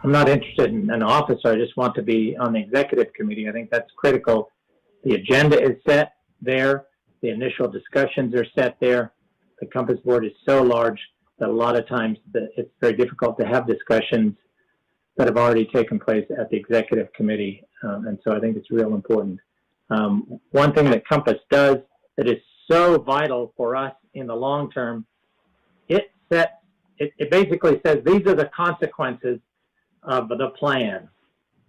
S8: I'm not interested in an officer. I just want to be on the executive committee. I think that's critical. The agenda is set there. The initial discussions are set there. The Compass board is so large that a lot of times it's very difficult to have discussions that have already taken place at the executive committee. And so I think it's real important. One thing that Compass does that is so vital for us in the long term, it basically says these are the consequences of the plan.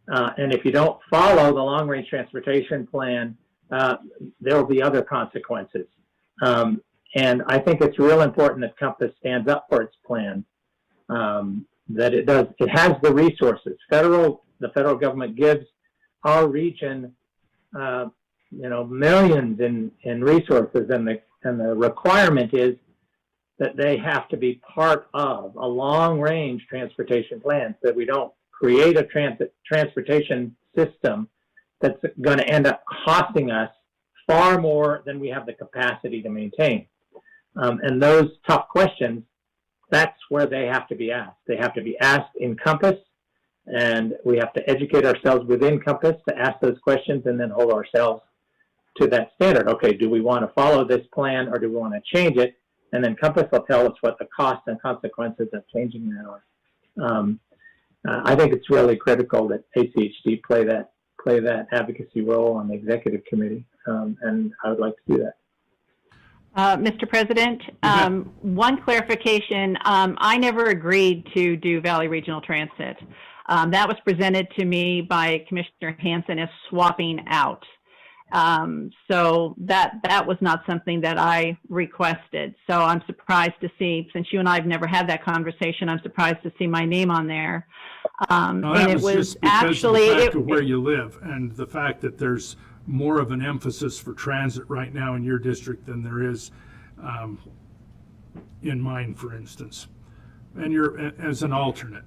S8: And if you don't follow the long-range transportation plan, there will be other consequences. And I think it's real important that Compass stands up for its plan, that it has the resources. The federal government gives our region, millions in resources, and the requirement is that they have to be part of a long-range transportation plan, so that we don't create a transportation system that's going to end up costing us far more than we have the capacity to maintain. And those tough questions, that's where they have to be asked. They have to be asked in Compass, and we have to educate ourselves within Compass to ask those questions and then hold ourselves to that standard. Okay, do we want to follow this plan or do we want to change it? And then Compass will tell us what the costs and consequences of changing that are. I think it's really critical that ACHD play that advocacy role on the executive committee, and I would like to do that.
S9: Mr. President, one clarification. I never agreed to do Valley Regional Transit. That was presented to me by Commissioner Hansen as swapping out. So that was not something that I requested. So I'm surprised to see, since you and I have never had that conversation, I'm surprised to see my name on there.
S2: No, that was just because of the fact of where you live and the fact that there's more of an emphasis for transit right now in your district than there is in mine, for instance. And you're as an alternate.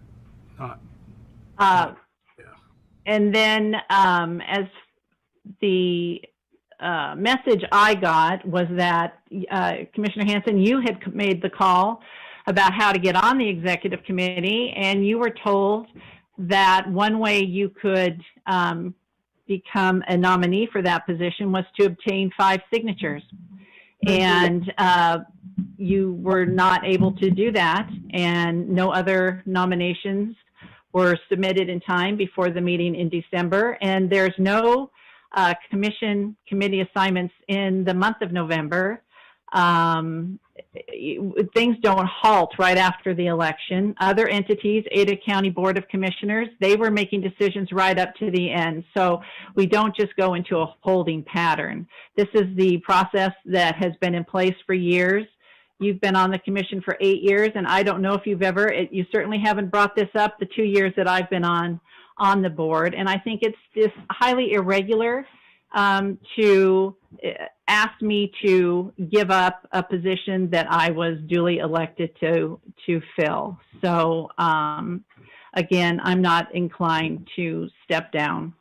S9: And then as the message I got was that Commissioner Hansen, you had made the call about how to get on the executive committee, and you were told that one way you could become a nominee for that position was to obtain 5 signatures. And you were not able to do that, and no other nominations were submitted in time before the meeting in December, and there's no committee assignments in the month of November. Things don't halt right after the election. Other entities, Ada County Board of Commissioners, they were making decisions right up to the end. So we don't just go into a holding pattern. This is the process that has been in place for years. You've been on the commission for 8 years, and I don't know if you've you certainly haven't brought this up the 2 years that I've been on the board. And I think it's just highly irregular to ask me to give up a position that I was duly elected to fill. So again, I'm not inclined to step down.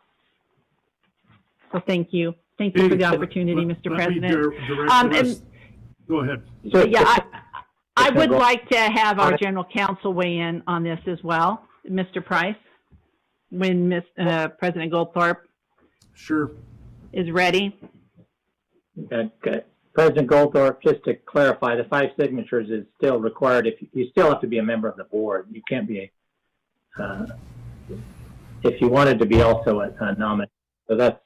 S9: So thank you. Thank you for the opportunity, Mr. President.
S2: Go ahead.
S9: Yeah, I would like to have our general counsel weigh in on this as well, Mr. Price, when President Goldthorpe is ready.
S8: Okay. President Goldthorpe, just to clarify, the 5 signatures is still required. If you still have to be a member of the board, you can't be if you wanted to be also a nominee. So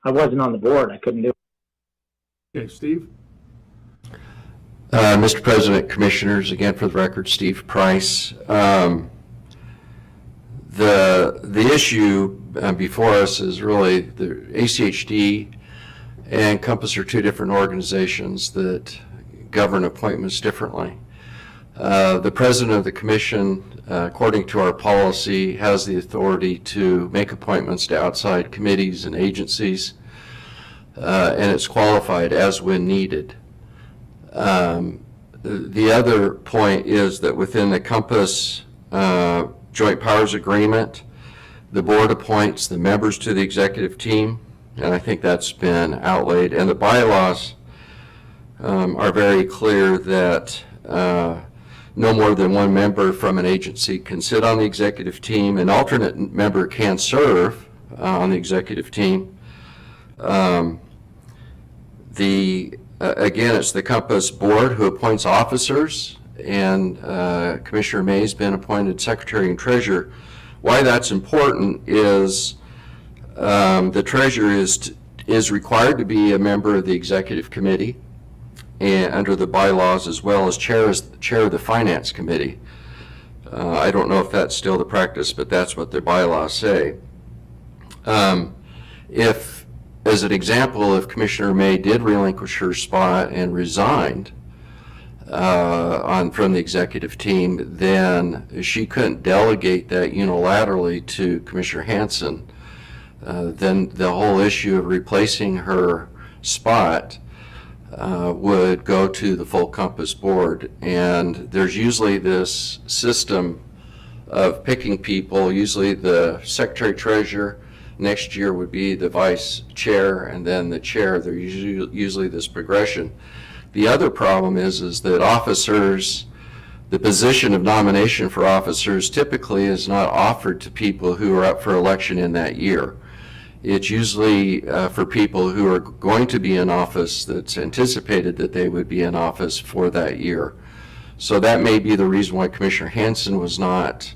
S8: I wasn't on the board. I couldn't do it.
S2: Okay, Steve.
S6: Mr. President, Commissioners, again for the record, Steve Price. The issue before us is really the ACHD and Compass are 2 different organizations that govern appointments differently. The president of the commission, according to our policy, has the authority to make appointments to outside committees and agencies, and it's qualified as when needed. The other point is that within the Compass Joint Powers Agreement, the board appoints the members to the executive team, and I think that's been outlaid. And the bylaws are very clear that no more than one member from an agency can sit on the executive team. An alternate member can serve on the executive team. Again, it's the Compass board who appoints officers, and Commissioner May's been appointed secretary and treasurer. Why that's important is the treasurer is required to be a member of the executive committee and under the bylaws, as well as chair of the finance committee. I don't know if that's still the practice, but that's what their bylaws say. If, as an example, if Commissioner May did relinquish her spot and resigned from the executive team, then she couldn't delegate that unilaterally to Commissioner Hansen. Then the whole issue of replacing her spot would go to the full Compass board. And there's usually this system of picking people. Usually the secretary treasurer next year would be the vice chair, and then the chair. There's usually this progression. The other problem is that officers, the position of nomination for officers typically is not offered to people who are up for election in that year. It's usually for people who are going to be in office that's anticipated that they would be in office for that year. So that may be the reason why Commissioner Hansen was not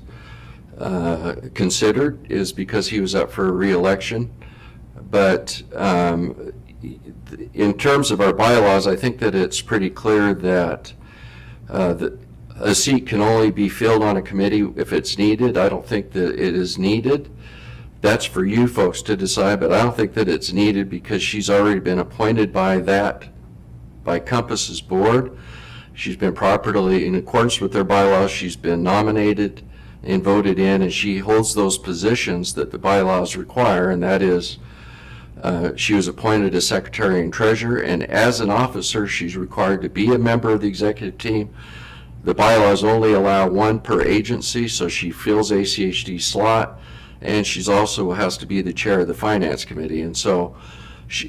S6: considered, is because he was up for re-election. But in terms of our bylaws, I think that it's pretty clear that a seat can only be filled on a committee if it's needed. I don't think that it is needed. That's for you folks to decide, but I don't think that it's needed because she's already been appointed by Compass's board. She's been properly, in accordance with their bylaws, she's been nominated and voted in, and she holds those positions that the bylaws require, and that is she was appointed as secretary and treasurer, and as an officer, she's required to be a member of the executive team. The bylaws only allow one per agency, so she fills ACHD slot, and she's also has to be the chair of the finance committee. And so,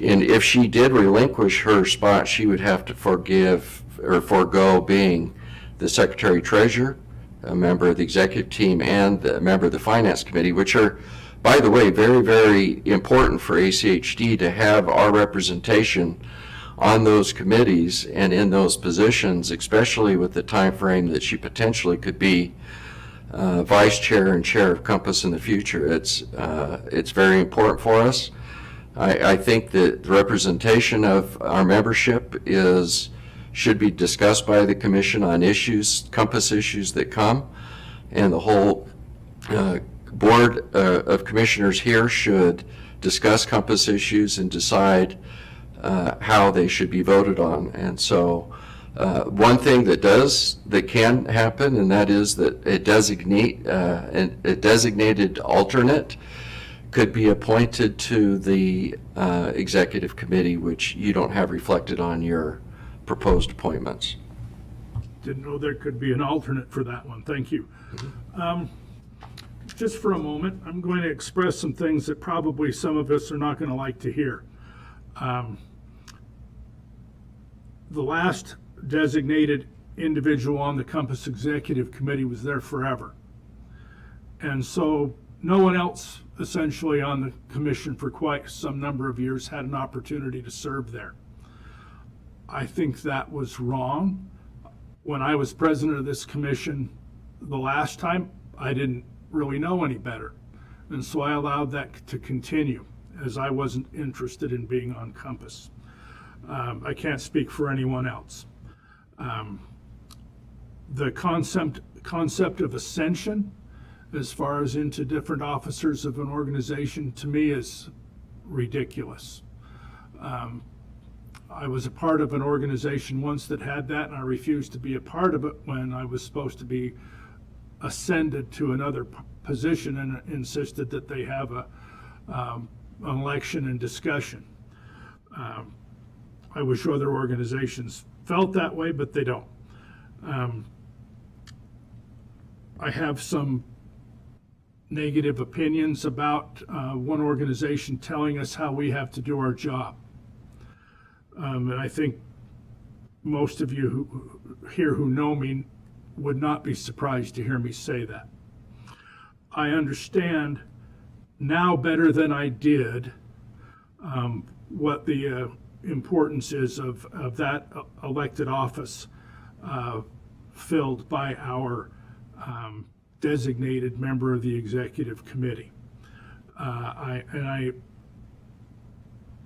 S6: and if she did relinquish her spot, she would have to forego being the secretary treasurer, a member of the executive team, and a member of the finance committee, which are, by the way, very, very important for ACHD to have our representation on those committees and in those positions, especially with the time frame that she potentially could be vice chair and chair of Compass in the future. It's very important for us. I think that the representation of our membership should be discussed by the commission on issues, Compass issues that come, and the whole board of commissioners here should discuss Compass issues and decide how they should be voted on. And so one thing that can happen, and that is that a designated alternate could be appointed to the executive committee, which you don't have reflected on your proposed appointments.
S2: Didn't know there could be an alternate for that one. Thank you. Just for a moment, I'm going to express some things that probably some of us are not going to like to hear. The last designated individual on the Compass Executive Committee was there forever. And so no one else essentially on the commission for quite some number of years had an opportunity to serve there. I think that was wrong. When I was president of this commission the last time, I didn't really know any better. And so I allowed that to continue, as I wasn't interested in being on Compass. I can't speak for anyone else. The concept of ascension, as far as into different officers of an organization, to me is ridiculous. I was a part of an organization once that had that, and I refused to be a part of it when I was supposed to be ascended to another position, and insisted that they have an election and discussion. I wish other organizations felt that way, but they don't. I have some negative opinions about one organization telling us how we have to do our job. And I think most of you here who know me would not be surprised to hear me say that. I understand now better than I did what the importance is of that elected office filled by our designated member of the executive committee.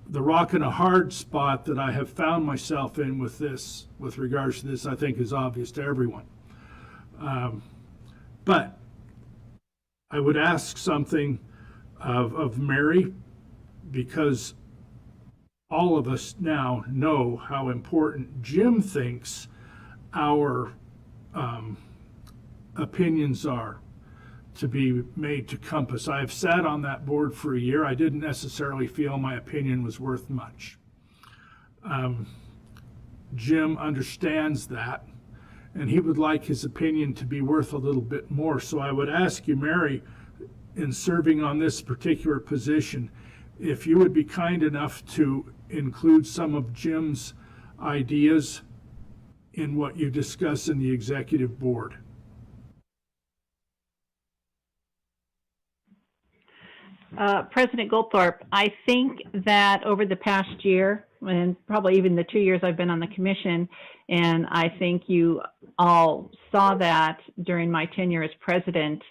S2: The rock and a hard spot that I have found myself in with regards to this, I think is obvious to everyone. But I would ask something of Mary, because all of us now know how important Jim thinks our opinions are to be made to compass. I have sat on that board for a year. I didn't necessarily feel my opinion was worth much. Jim understands that, and he would like his opinion to be worth a little bit more. So I would ask you, Mary, in serving on this particular position, if you would be kind enough to include some of Jim's ideas in what you discuss in the executive board.
S9: President Goldthorpe, I think that over the past year, and probably even the 2 years I've been on the commission, and I think you all saw that during my tenure as president,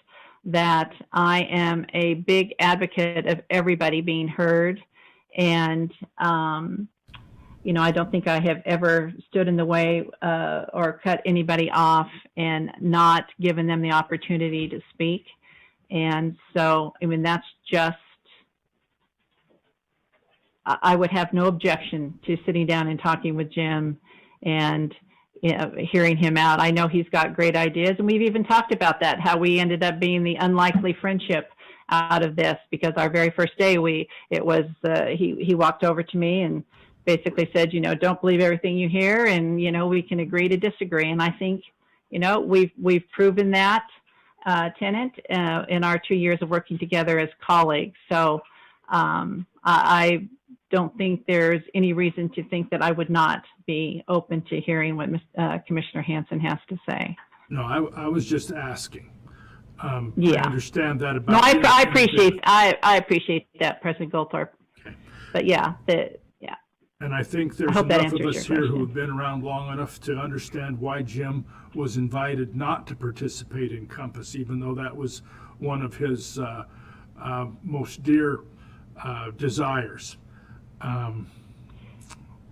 S9: that I am a big advocate of everybody being heard. And, I don't think I have ever stood in the way or cut anybody off and not given them the opportunity to speak. And so, that's just, I would have no objection to sitting down and talking with Jim and hearing him out. I know he's got great ideas, and we've even talked about that, how we ended up being the unlikely friendship out of this, because our very first day, he walked over to me and basically said, don't believe everything you hear, and, we can agree to disagree. And I think, we've proven that tenet in our 2 years of working together as colleagues. So I don't think there's any reason to think that I would not be open to hearing what Commissioner Hansen has to say.
S2: No, I was just asking.
S9: Yeah.
S2: I understand that about.
S9: No, I appreciate that, President Goldthorpe.
S2: Okay.
S9: But yeah.
S2: And I think there's enough of us here who have been around long enough to understand why Jim was invited not to participate in Compass, even though that was one of his most dear desires.
S9: And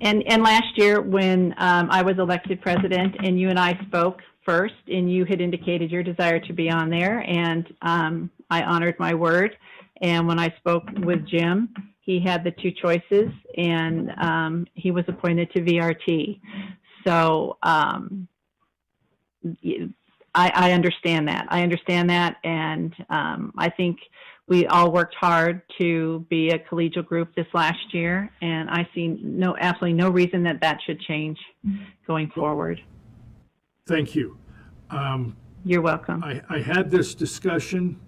S9: last year, when I was elected president and you and I spoke first, and you had indicated your desire to be on there, and I honored my word. And when I spoke with Jim, he had the two choices, and he was appointed to VRT. So I understand that. And I think we all worked hard to be a collegial group this last year, and I see absolutely no reason that should change going forward.
S2: Thank you.
S9: You're welcome.
S2: I had this discussion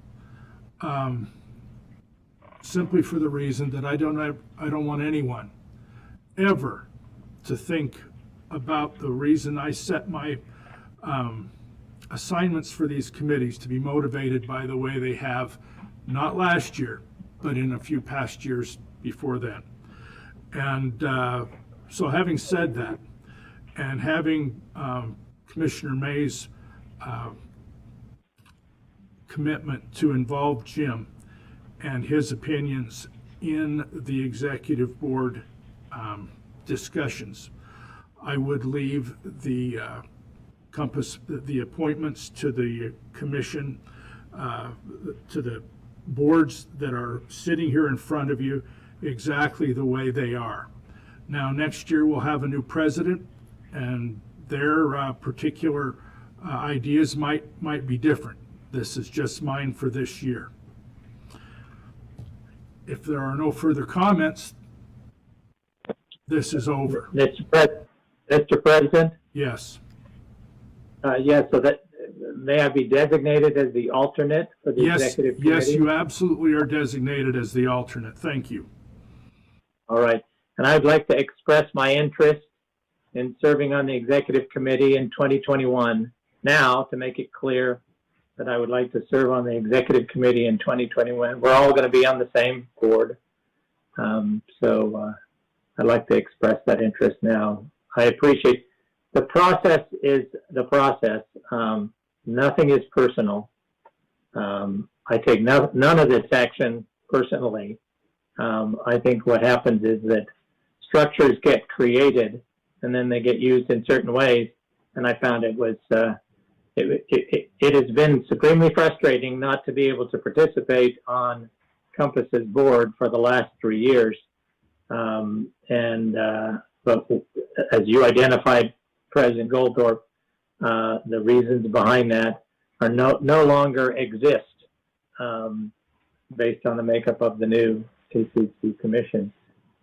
S2: simply for the reason that I don't want anyone ever to think about the reason I set my assignments for these committees to be motivated by the way they have, not last year, but in a few past years before then. And so having said that, and having Commissioner May's commitment to involve Jim and his opinions in the executive board discussions, I would leave the the appointments to the commission, to the boards that are sitting here in front of you, exactly the way they are. Now, next year we'll have a new president, and their particular ideas might be different. This is just mine for this year. If there are no further comments, this is over.
S8: Mr. President?
S2: Yes.
S8: Yes, so that, may I be designated as the alternate for the
S2: Yes,
S8: executive committee?
S2: yes, you absolutely are designated as the alternate. Thank you.
S8: All right. And I'd like to express my interest in serving on the executive committee in 2021. Now, to make it clear that I would like to serve on the executive committee in 2021. We're all going to be on the same board. So I'd like to express that interest now. I appreciate the process is the process. Nothing is personal. I take none of this action personally. I think what happens is that structures get created and then they get used in certain ways. And I found it was, it has been supremely frustrating not to be able to participate on Compass's board for the last 3 years. But as you identified, President Goldthorpe, the reasons behind that are no longer exist based on the makeup of the new ACC Commission.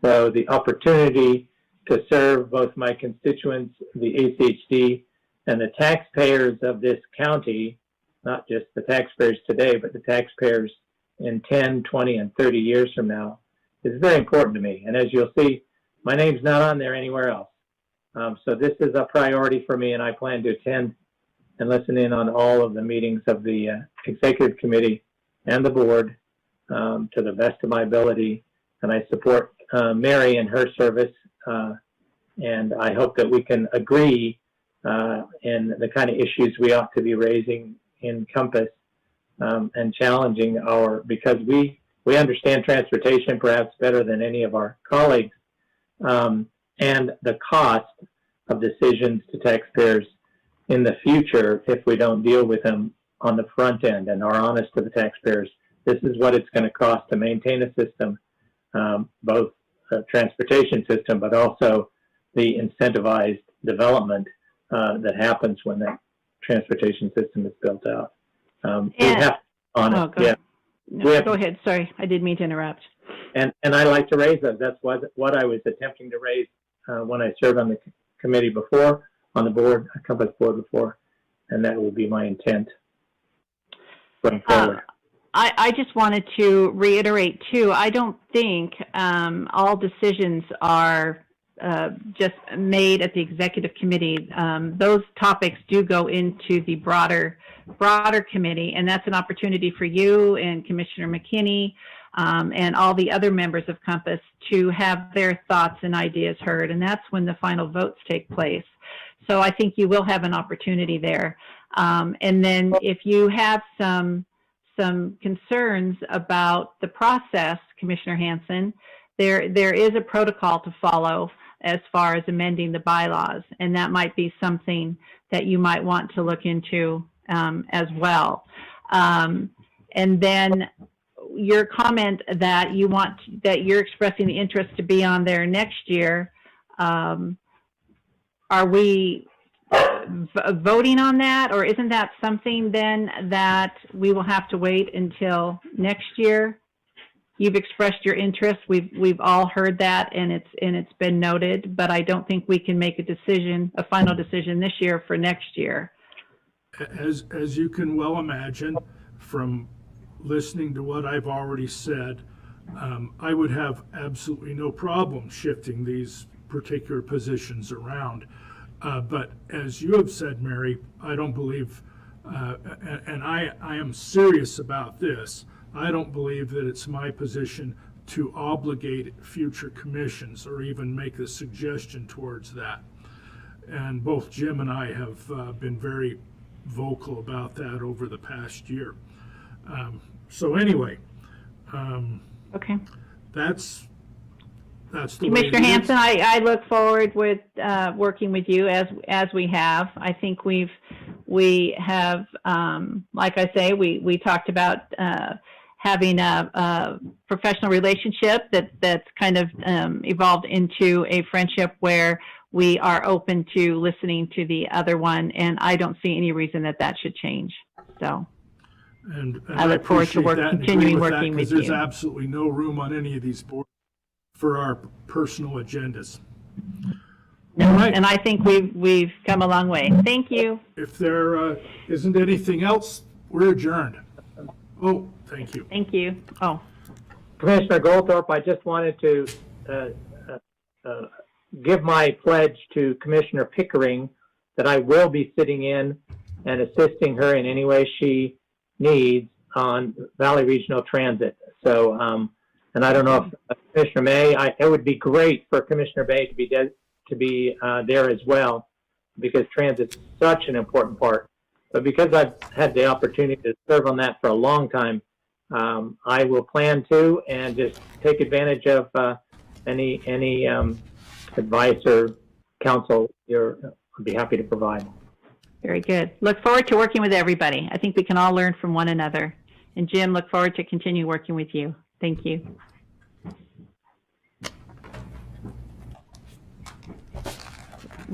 S8: So the opportunity to serve both my constituents, the ACHD, and the taxpayers of this county, not just the taxpayers today, but the taxpayers in 10, 20, and 30 years from now, is very important to me. And as you'll see, my name's not on there anywhere else. So this is a priority for me, and I plan to attend and listen in on all of the meetings of the executive committee and the board to the best of my ability. And I support Mary in her service, and I hope that we can agree in the kind of issues we ought to be raising in Compass and challenging because we understand transportation perhaps better than any of our colleagues, and the cost of decisions to taxpayers in the future if we don't deal with them on the front end and are honest to the taxpayers. This is what it's going to cost to maintain a system, both a transportation system, but also the incentivized development that happens when that transportation system is built out. We have on it.
S9: Go,
S8: yeah.
S9: no, go ahead. Sorry, I didn't mean to interrupt.
S8: And I like to raise those. That's what I was attempting to raise when I served on the committee before, on the board, Compass board before, and that will be my intent going forward.
S9: I just wanted to reiterate too, I don't think all decisions are just made at the executive committee. Those topics do go into the broader committee, and that's an opportunity for you and Commissioner McKinney and all the other members of Compass to have their thoughts and ideas heard, and that's when the final votes take place. So I think you will have an opportunity there. And then if you have some concerns about the process, Commissioner Hansen, there is a protocol to follow as far as amending the bylaws, and that might be something that you might want to look into as well. And then your comment that you're expressing the interest to be on there next year, are we voting on that, or isn't that something then that we will have to wait until next year? You've expressed your interest. We've all heard that, and it's been noted. But I don't think we can make a final decision this year for next year.
S2: As you can well imagine from listening to what I've already said, I would have absolutely no problem shifting these particular positions around. But as you have said, Mary, I don't believe, and I am serious about this, I don't believe that it's my position to obligate future commissions or even make a suggestion towards that. And both Jim and I have been very vocal about that over the past year. So anyway,
S9: Okay.
S2: That's the
S9: Commissioner
S2: way it is.
S9: Hansen, I look forward with working with you as we have. I think we have, like I say, we talked about having a professional relationship that's kind of evolved into a friendship where we are open to listening to the other one, and I don't see any reason that should change. So
S2: And
S9: I look forward to
S2: appreciate that and agree
S9: continuing
S2: with that,
S9: working
S2: 'cause
S9: with
S2: there's
S9: you.
S2: absolutely no room on any of these boards for our personal agendas. All right.
S9: And I think we've come a long way. Thank you.
S2: If there isn't anything else, we're adjourned. Oh, thank you.
S9: Thank you. Oh.
S8: Commissioner Goldthorpe, I just wanted to give my pledge to Commissioner Pickering that I will be sitting in and assisting her in any way she needs on Valley Regional Transit. So, and I don't know if Commissioner May, it would be great for Commissioner Bay to be there as well, because transit's such an important part. But because I've had the opportunity to serve on that for a long time, I will plan to and just take advantage of any advice or counsel I'd be happy to provide.
S9: Very good. Look forward to working with everybody. I think we can all learn from one another. And Jim, look forward to continue working with you. Thank you.